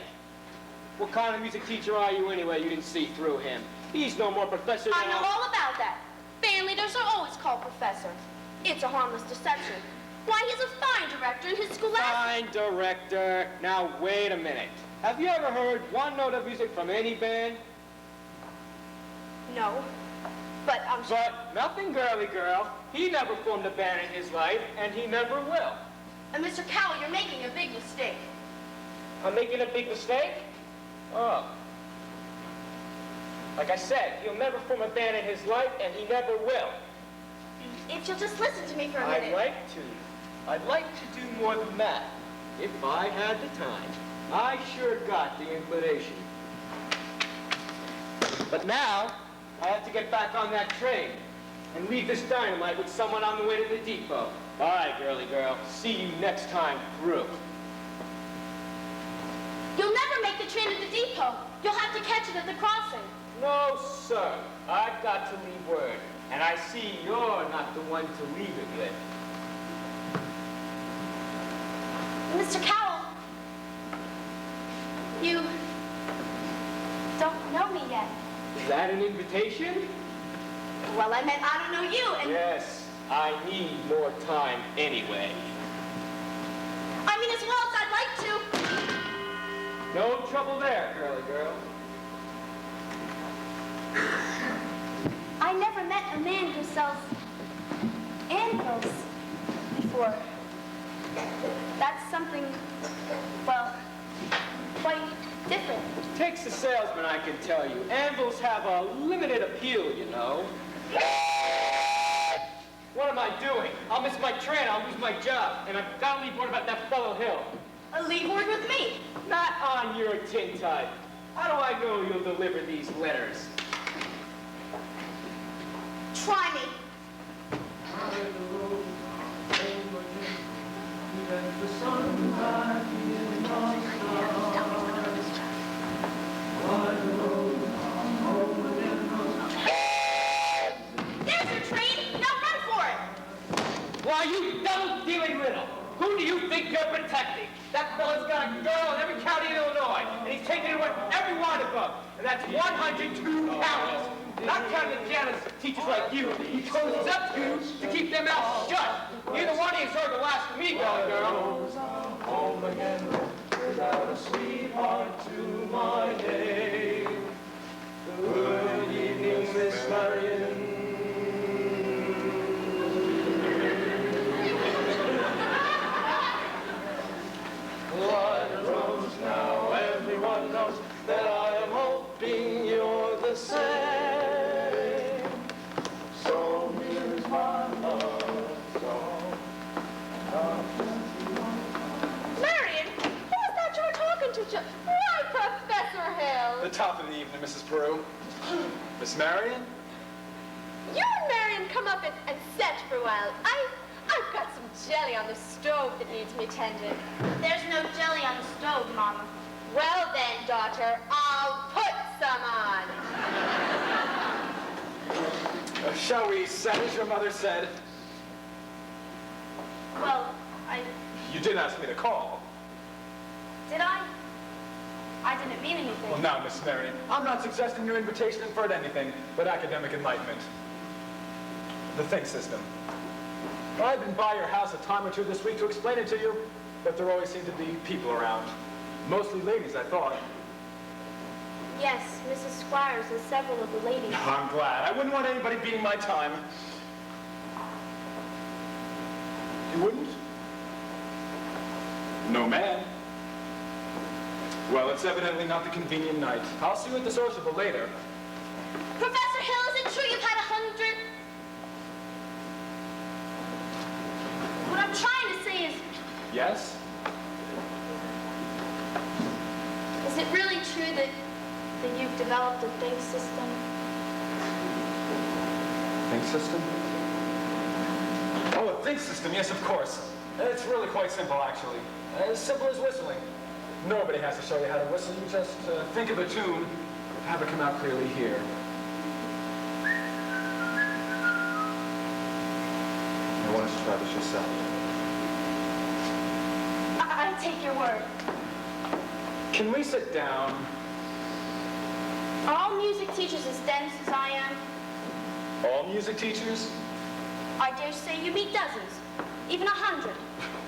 what kind of music teacher are you anyway? You didn't see through him. He's no more professor than I know all about that. Band leaders are always called professor. It's a harmless deception. Why, he's a fine director in his school. Fine director. Now, wait a minute. Have you ever heard one note of music from any band? No, but I'm sure. But nothing, girly girl. He never formed a band in his life, and he never will. Mr. Cowell, you're making a big mistake. I'm making a big mistake? Oh. Like I said, he'll never form a band in his life, and he never will. If you'll just listen to me for a minute. I'd like to do more than that. If I had the time. I sure got the inclination. But now, I have to get back on that train and leave this dynamite with someone on the way to the depot. All right, girly girl. See you next time through. You'll never make the train at the depot. You'll have to catch it at the crossing. No, sir. I've got to leave word. And I see you're not the one to leave it with. Mr. Cowell, you don't know me yet. Is that an invitation? Well, I meant I don't know you, and... Yes, I need more time anyway. I mean, as well as I'd like to. No trouble there, girly girl. I never met a man who sells anvils before. That's something, well, quite different. Takes a salesman, I can tell you. Anvils have a limited appeal, you know. What am I doing? I'll miss my train, I'll lose my job. And I've got to leave word about that fellow Hill. Leave word with me. Not on your tin type. How do I know you'll deliver these letters? Try me. There's your train. Now run for it. Why, you double-dealing riddle. Who do you think you're protecting? That fella's got a girl in every county in Illinois, and he's taking it with every wine above, and that's 102 counties. Not counting the pianist teachers like you. He closes up to keep their mouths shut. Neither one of you heard the last of me, girl. Home again without a sweetheart to my name. Good evening, Miss Marion. Light a rose now, everyone knows that I am hoping you're the same. So here's my love song. Marion, who was that you were talking to? Why, Professor Hill? The top of the evening, Mrs. Peru. Miss Marion? You and Marion come up and set for a while. I've got some jelly on the stove that needs me tended. There's no jelly on the stove, Mama. Well then, daughter, I'll put some on. Shall we set as your mother said? Well, You did ask me to call. Did I? I didn't mean anything. Well, now, Miss Marion, I'm not suggesting your invitation inferred anything but academic enlightenment. The think system. I've been by your house a time or two this week to explain it to you, but there always seem to be people around. Mostly ladies, I thought. Yes, Mrs. Squires and several of the ladies. I'm glad. I wouldn't want anybody beating my time. You wouldn't? No man. Well, it's evidently not the convenient night. I'll see you at the sociable later. Professor Hill, is it true you've had 100? What I'm trying to say is, Yes? is it really true that you've developed a think system? Think system? Oh, a think system, yes, of course. It's really quite simple, actually. As simple as whistling. Nobody has to show you how to whistle. You just think of a tune, have it come out clearly here. Now, why don't you try this yourself? I take your word. Can we sit down? Are all music teachers as dense as I am? All music teachers? I dare say you meet dozens, even 100.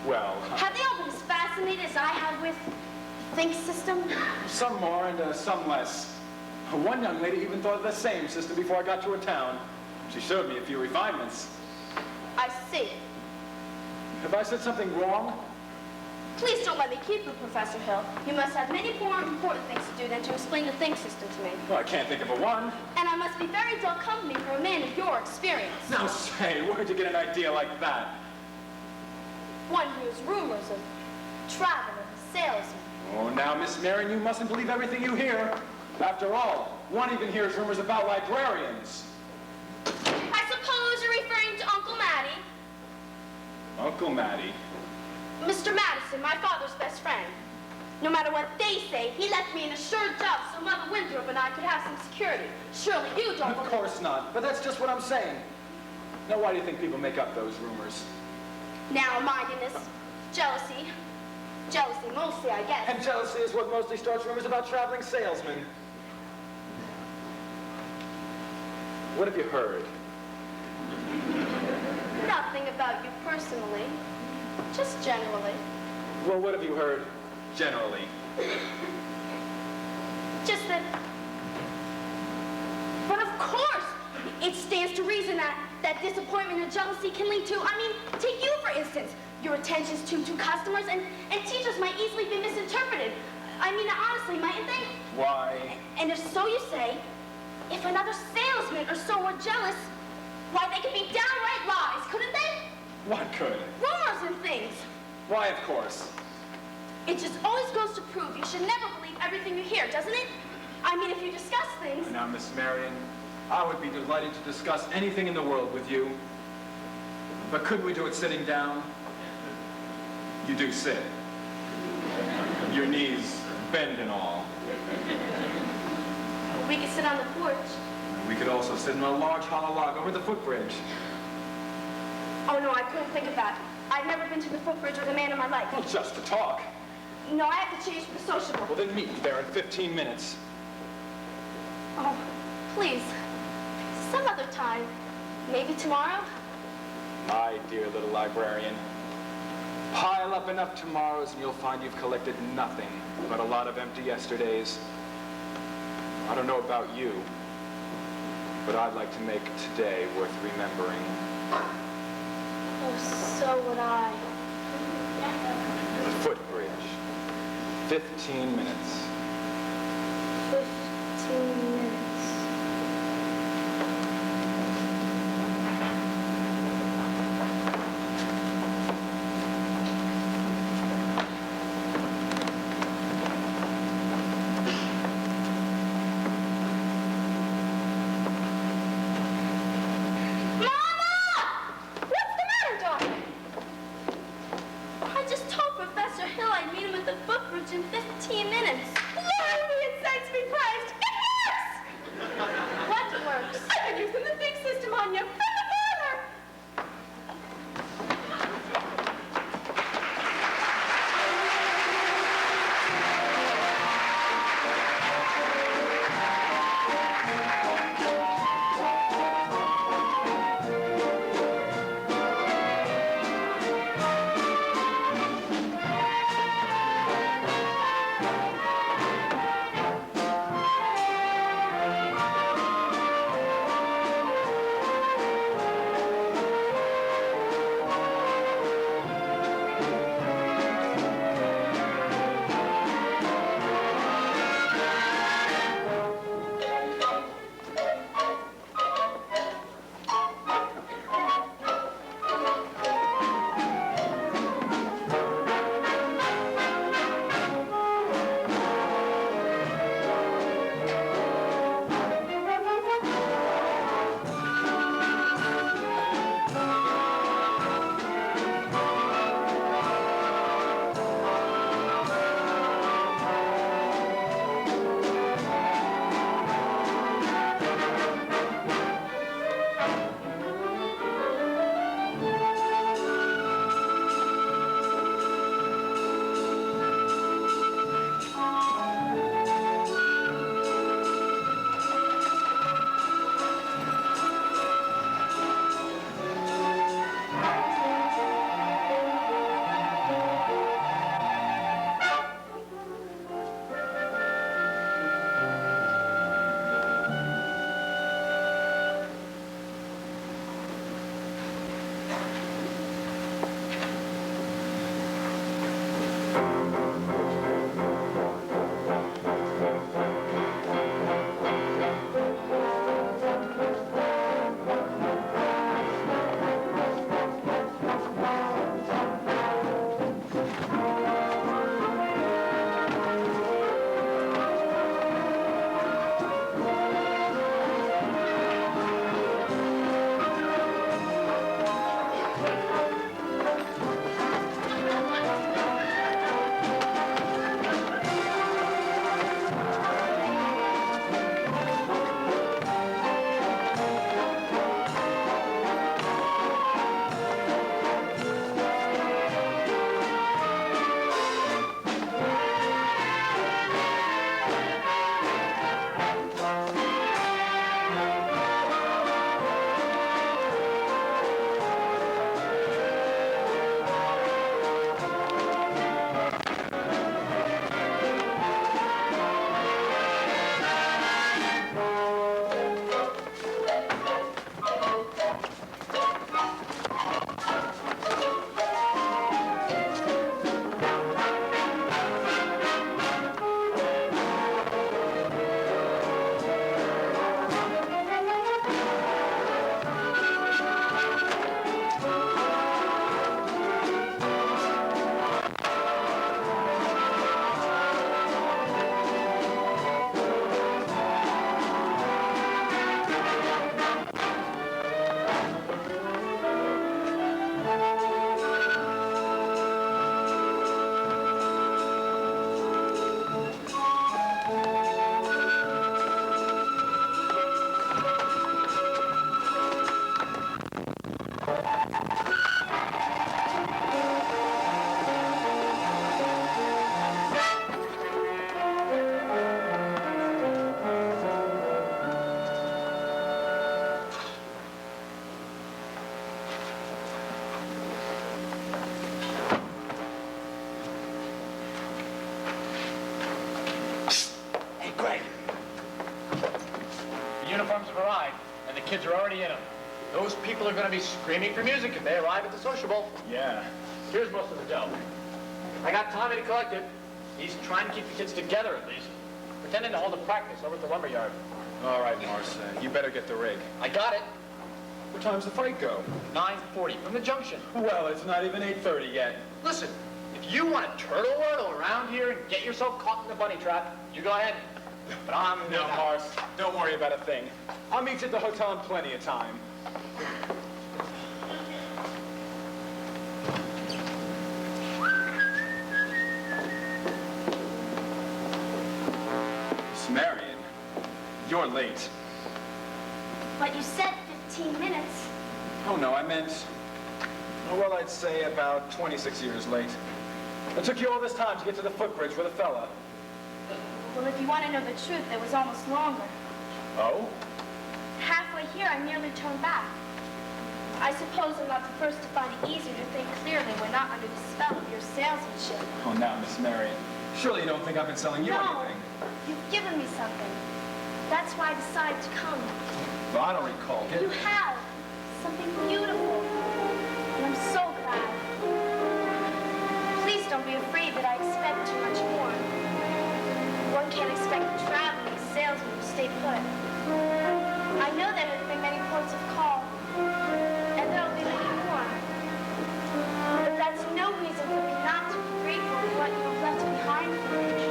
Well, Have they all been as fascinated as I have with the think system? some more and some less. One young lady even thought of the same system before I got to her town. She showed me a few refinements. I see. Have I said something wrong? Please don't let me keep you, Professor Hill. You must have many more important things to do than to explain the think system to me. Well, I can't think of a one. And I must be very dull company for a man of your experience. Now say, where'd you get an idea like that? One hears rumors of traveling, salesmen. Oh, now, Miss Marion, you mustn't believe everything you hear. After all, one even hears rumors about librarians. I suppose you're referring to Uncle Matty? Uncle Matty. Mr. Madison, my father's best friend. No matter what they say, he left me an assured job so Mother Winthrop and I could have some security. Surely you don't Of course not, but that's just what I'm saying. Now, why do you think people make up those rumors? Narrow-mindedness, jealousy. Jealousy mostly, I guess. And jealousy is what mostly starts rumors about traveling salesmen. What have you heard? Nothing about you personally. Just generally. Well, what have you heard generally? Just that... But of course, it stands to reason that disappointment and jealousy can lead to, I mean, take you for instance. Your attentions to customers and teachers might easily be misinterpreted. I mean, honestly, mightn't they? Why? And if so you say, if another salesman or so were jealous, why, they could be downright lies, couldn't they? What could? Rumors and things. Why, of course. It just always goes to prove you should never believe everything you hear, doesn't it? I mean, if you discuss things... Now, Miss Marion, I would be delighted to discuss anything in the world with you. But couldn't we do it sitting down? You do sit. Your knees bend and all. We could sit on the porch. We could also sit in a large hollow log over the footbridge. Oh, no, I couldn't think of that. I've never been to the footbridge with a man in my life. Well, just to talk. No, I have to change for the sociable. Well, then meet me there in 15 minutes. Oh, please. Some other time. Maybe tomorrow? My dear little librarian, pile up enough tomorrows and you'll find you've collected nothing but a lot of empty yesterdays. I don't know about you, but I'd like to make today worth remembering. Oh, so would I. The footbridge. 15 minutes. 15 minutes. In 15 minutes. kids are already in them. Those people are going to be screaming for music if they arrive at the sociable. Yeah. Here's most of the dough. I got Tommy to collect it. He's trying to keep the kids together at least. Pretending to hold a practice over at the lumberyard. All right, Morse. You better get the rig. I got it. What time's the fight go? 9:40 from the junction. Well, it's not even 8:30 yet. Listen, if you want to turtle-whirtle around here and get yourself caught in the bunny trap, you go ahead. But I'm No, Morse. Don't worry about a thing. I'll meet you at the hotel in plenty of time. Miss Marion, you're late. But you said 15 minutes. Oh, no, I meant, well, I'd say about 26 years late. It took you all this time to get to the footbridge with a fella. Well, if you want to know the truth, it was almost longer. Oh? Halfway here, I nearly turned back. I suppose I'm not the first to find it easier to think clearly when not under the spell of your salesmanship. Oh, now, Miss Marion. Surely you don't think I've been selling you No, anything? you've given me something. That's why I decided to come. Well, I don't recall You getting... have something beautiful, and I'm so glad. Please don't be afraid that I expect too much more. One can't expect a traveling salesman to stay put. I know there have been many ports of call, and there'll be many more. But that's no reason for me not to be grateful for what you have left behind for me.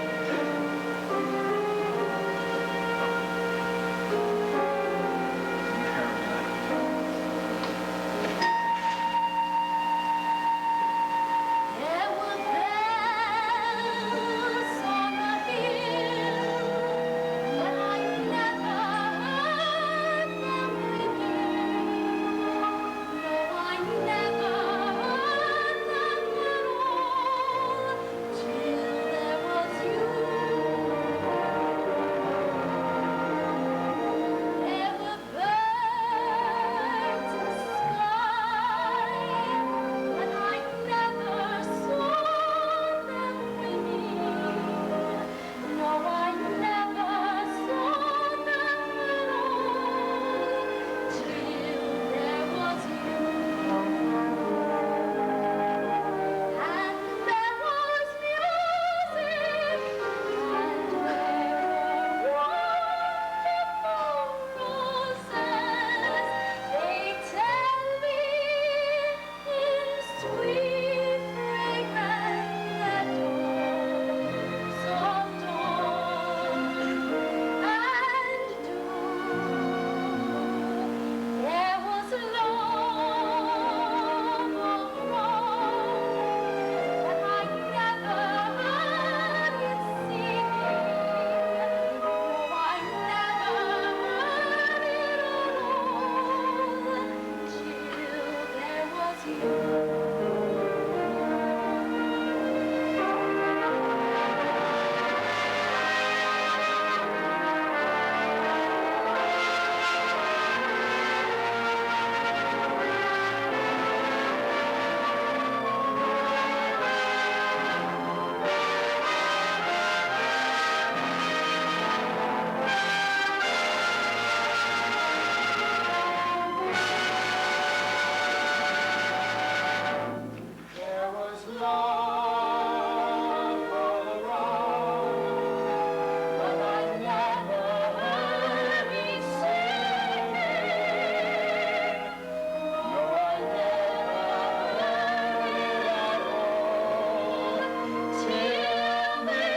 There were bells on the hill, but I never heard them ringing. No, I never heard them at all till there was you. There were birds in the sky, but I never saw them winging. No, I never saw them at all till there was you. And there was music, and there were wonderful roses. They tell me in sweet fragrance that dawn's of dawn and dew. There was love all wrong, but I never heard it singing. No, I never heard it all till there was you. There was love all around, but I never heard it singing. No, I never heard it at all till there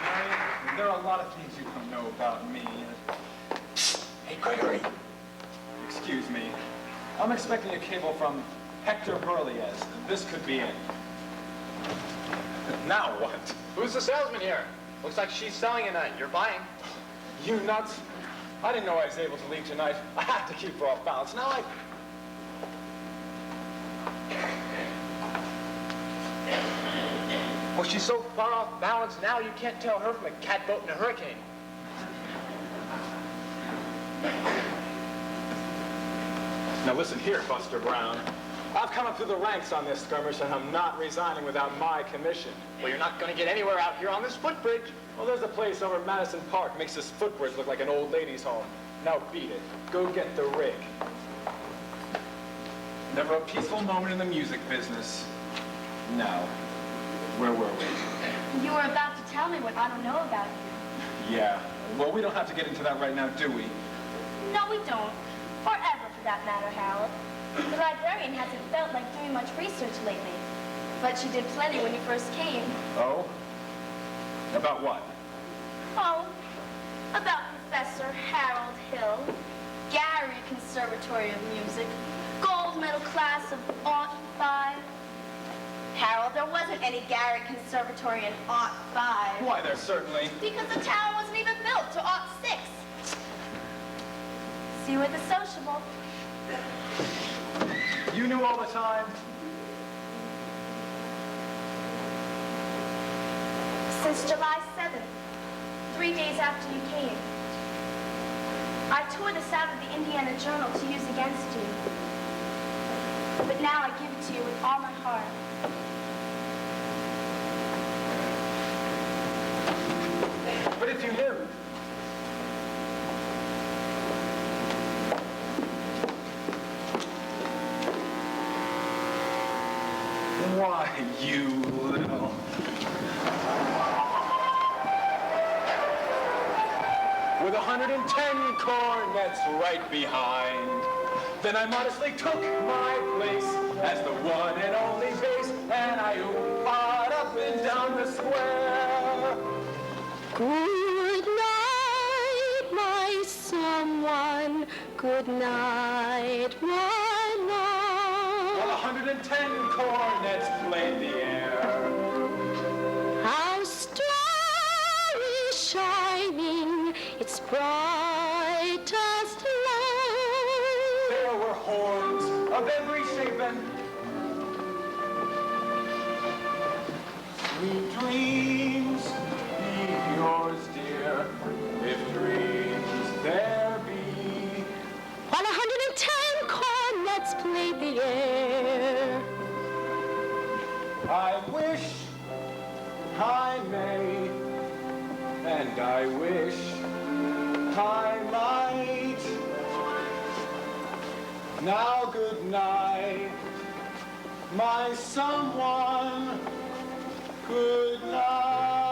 Marion, there are a lot of things you don't know about me. Hey, Gregory. Excuse me. I'm expecting a cable from Hector Berlioz. This could be it. Now what? Who's the salesman here? Looks like she's selling tonight. You're buying. You nuts? I didn't know I was able to leave tonight. I have to keep her off balance. Now Well, she's so far off balance now you can't tell her from a catboat in a hurricane. Now listen here, Buster Brown. I've come up through the ranks on this skirmish, and I'm not resigning without my commission. Well, you're not going to get anywhere out here on this footbridge. Well, there's a place over at Madison Park makes this footbridge look like an old lady's home. Now beat it. Go get the rig. Never a peaceful moment in the music business. Now, where were we? You were about to tell me what I don't know about you. Yeah. Well, we don't have to get into that right now, do we? No, we don't. Or ever, for that matter, Harold. The librarian hasn't felt like doing much research lately. But she did plenty when you first came. Oh? About what? Oh, about Professor Harold Hill, Gary Conservatory of Music, gold medal class of '05. Harold, there wasn't any Gary Conservatory in '05. Why, there certainly. Because the town wasn't even built to '06. See you at the sociable. You knew all the time? Since July 7th, 3 days after you came. I tore this out of the Indiana Journal to use against you. But now I give it to you with all my heart. But if you knew. Why, you little... With 110 cornets right behind, then I modestly took my place as the one and only bass, and I oomphed up and down the square. Good night, my someone. Good night, my love. While 110 cornets played the air. Our star is shining, its brightest light. There were horns of every shape and sweet dreams be yours, dear, if dreams there be. While 110 cornets played the air. I wish I may, and I wish I might. Now good night, my someone. Good night.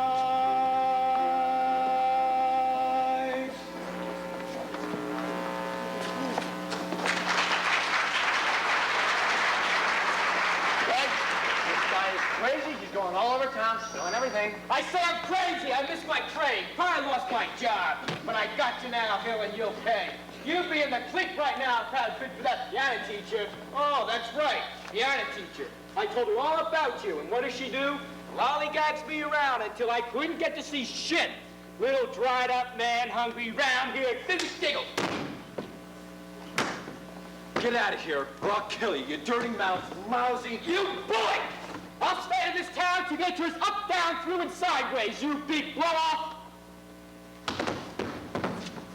Crazy, he's going all over town, doing everything. I say I'm crazy. I missed my train. I lost my job. But I got you now, Hill, and you'll pay. You be in the clique right now, proud fit for that piano teacher. Oh, that's right, piano teacher. I told her all about you, and what does she do? Lollygags me around until I couldn't get to see shit. Little dried-up man hungry round here, finish giggle. Get out of here, or I'll kill you, you dirty mouth, lousy... You bully! I'll stay in this town to get yours up, down, through, and sideways, you big blow-off!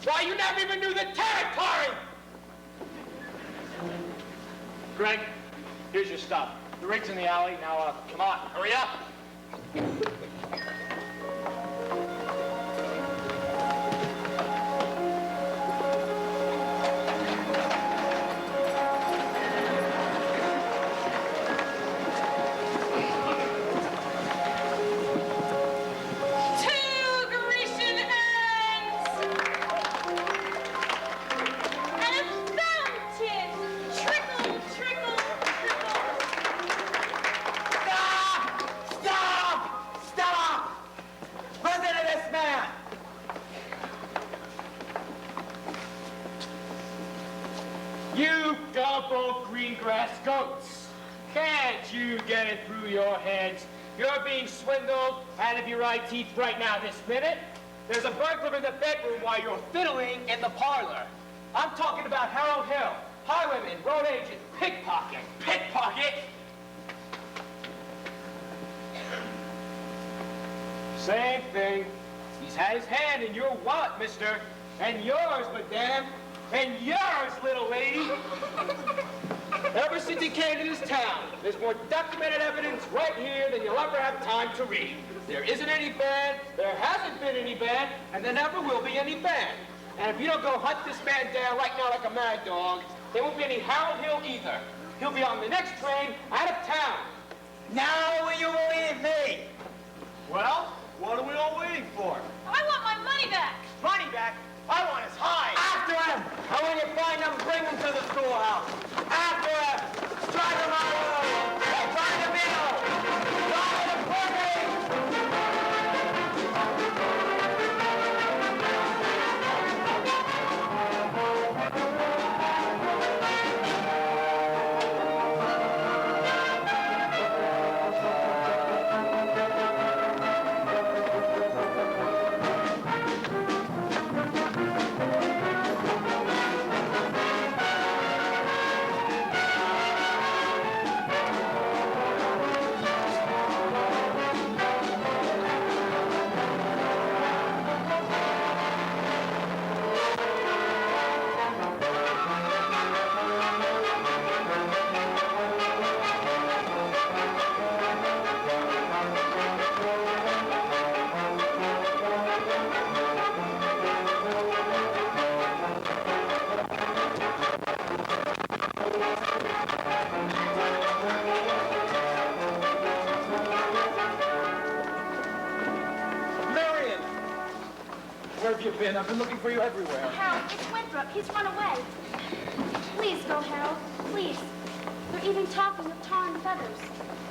Why, you never even knew the territory! Greg, here's your stuff. The rig's in the alley. Now, come on, hurry up. You gullible greengrass goats. Can't you get it through your heads? You're being swindled out of your eye teeth right now, this minute. There's a burglar in the bedroom while you're fiddling in the parlor. I'm talking about Harold Hill, highwayman, road agent, pickpocket. Pickpocket? Same thing. He's had his hand in your wallet, mister. And yours, madame. And yours, little lady. Ever since he came to this town, there's more documented evidence right here than you'll ever have time to read. There isn't any band, there hasn't been any band, and there never will be any band. And if you don't go hunt this man down right now like a mad dog, there won't be any Harold Hill either. He'll be on the next train out of town. Now will you believe me? Well, what are we all waiting for? I want my money back. Money back? I want his hide. After him! And when you find him, bring him to the schoolhouse. After him! Drive him out of the road! Drive him in! Drive him Where have you been? I've been looking for you everywhere. Harold, it's Winthrop. He's run away. Please go, Harold. Please. They're even talking of tar and feathers.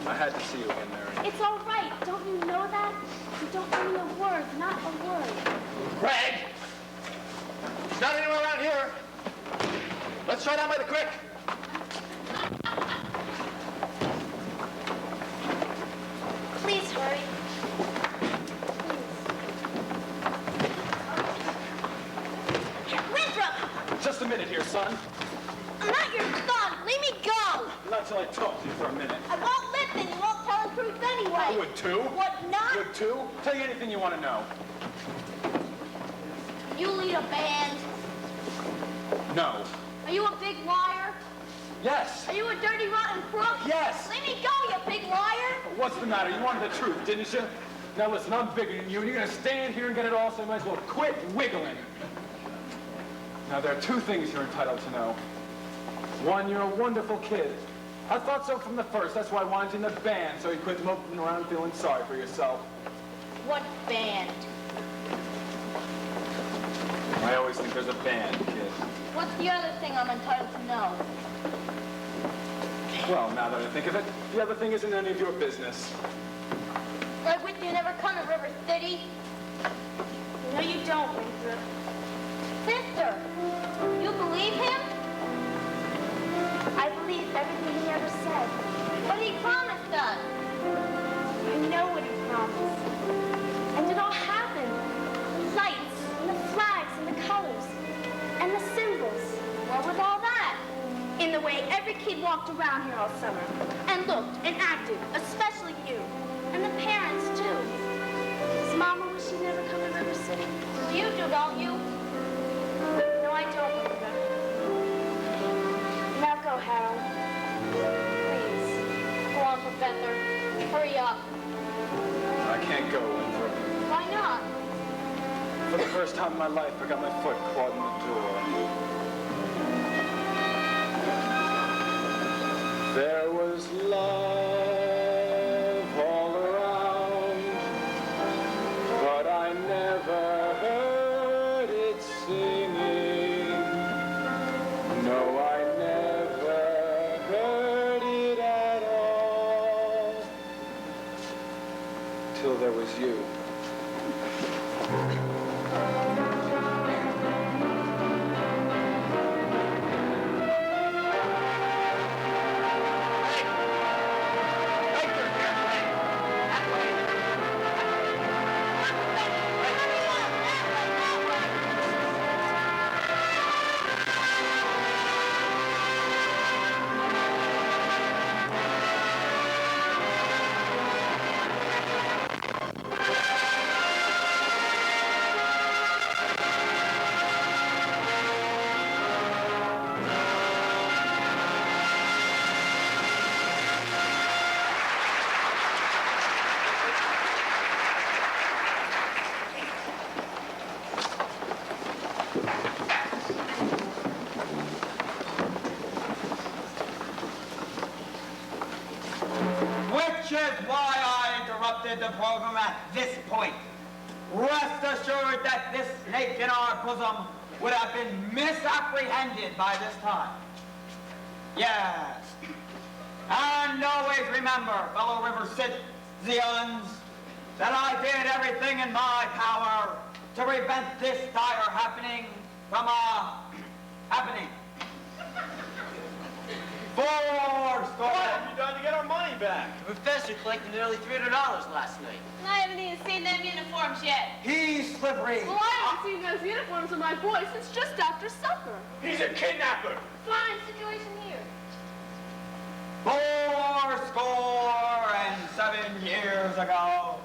I had to see you again, Mary. It's all right. Don't you know that? You don't give me a word, not a word. Greg! He's not anywhere around here. Let's try down by the creek. Please hurry. Winthrop! Just a minute here, son. I'm not your son. Leave me go. Not until I talk to you for a minute. I won't listen. You won't tell the truth anyway. I would too. What not? Would too. Tell you anything you want to know. You lead a band. No. Are you a big liar? Yes. Are you a dirty, rotten crook? Yes. Let me go, you big liar. What's the matter? You wanted the truth, didn't you? Now listen, I'm bigger than you, and you're going to stand here and get it all, so you might as well quit wiggling. Now, there are two things you're entitled to know. One, you're a wonderful kid. I thought so from the first. That's why I wanted you in the band, so you quit moping around feeling sorry for yourself. What band? I always think there's a band, kid. What's the other thing I'm entitled to know? Well, now that I think of it, the other thing isn't any of your business. I wish you never come to River City. No, you don't, Winthrop. Sister, you believe him? I believe everything he ever said. But he promised us. You know what he promised. And it all happened. The lights, and the flags, and the colors, and the symbols. What was all that? In the way every kid walked around here all summer, and looked, and acted, especially you. And the parents, too. Does Mama wish she'd never come to River City? You do, don't you? No, I don't, Winthrop. Now go, Harold. Please. Go on, Professor. Hurry up. I can't go, Winthrop. Why not? For the first time in my life, I got my foot caught in the door. There was love all around, but I never heard it singing. No, I never heard it at all, till there was you. Which is why I interrupted the program at this point. Rest assured that this snake in our bosom would have been misapprehended by this time. Yes. And always remember, fellow River Citizens, that I did everything in my power to prevent this dire happening from happening. What have you done to get our money back? The professor collected nearly $300 last night. And I haven't even seen them uniforms yet. He's slippery. Well, I haven't seen those uniforms of my boys since just after supper. He's a kidnapper. Fine situation here. 7 years ago.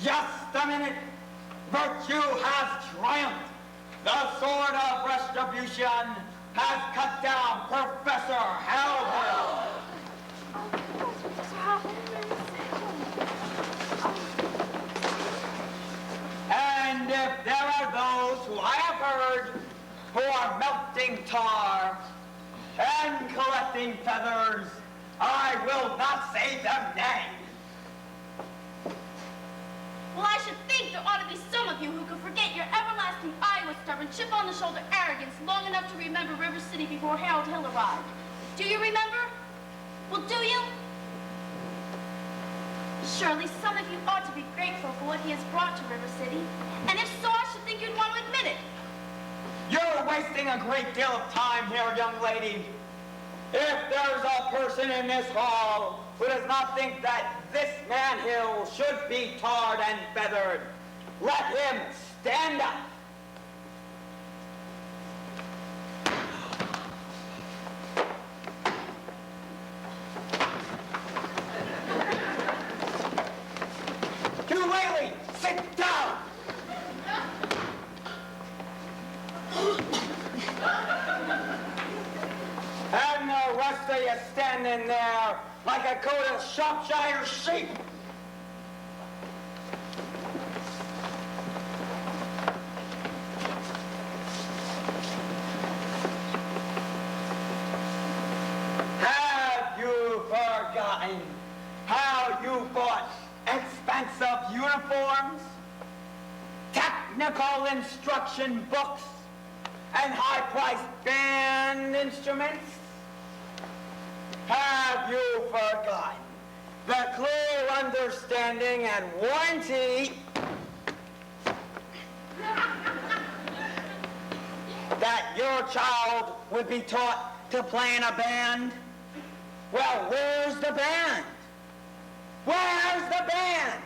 Just a minute. Virtue has triumphed. The sword of retribution has cut down Professor Hellville. And if there are those who I have heard who are melting tar and collecting feathers, I will not say them nay. Well, I should think there ought to be some of you who could forget your everlasting Iowa stubborn, chip-on-the-shoulder arrogance long enough to remember River City before Harold Hill arrived. Do you remember? Well, do you? Surely some of you ought to be grateful for what he has brought to River City. And if so, I should think you'd want to admit it. You're wasting a great deal of time here, young lady. If there's a person in this hall who does not think that this man Hill should be tarred and feathered, let him stand up. Ukulele, sit down. And the rest of you standing there like a coat of Shropshire sheep. Have you forgotten how you bought expensive uniforms, technical instruction books, and high-priced band instruments? Have you forgotten the clear understanding and warranty that your child would be taught to play in a band? Well, where's the band? Where's the band?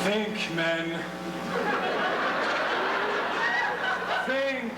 Think, men. Think.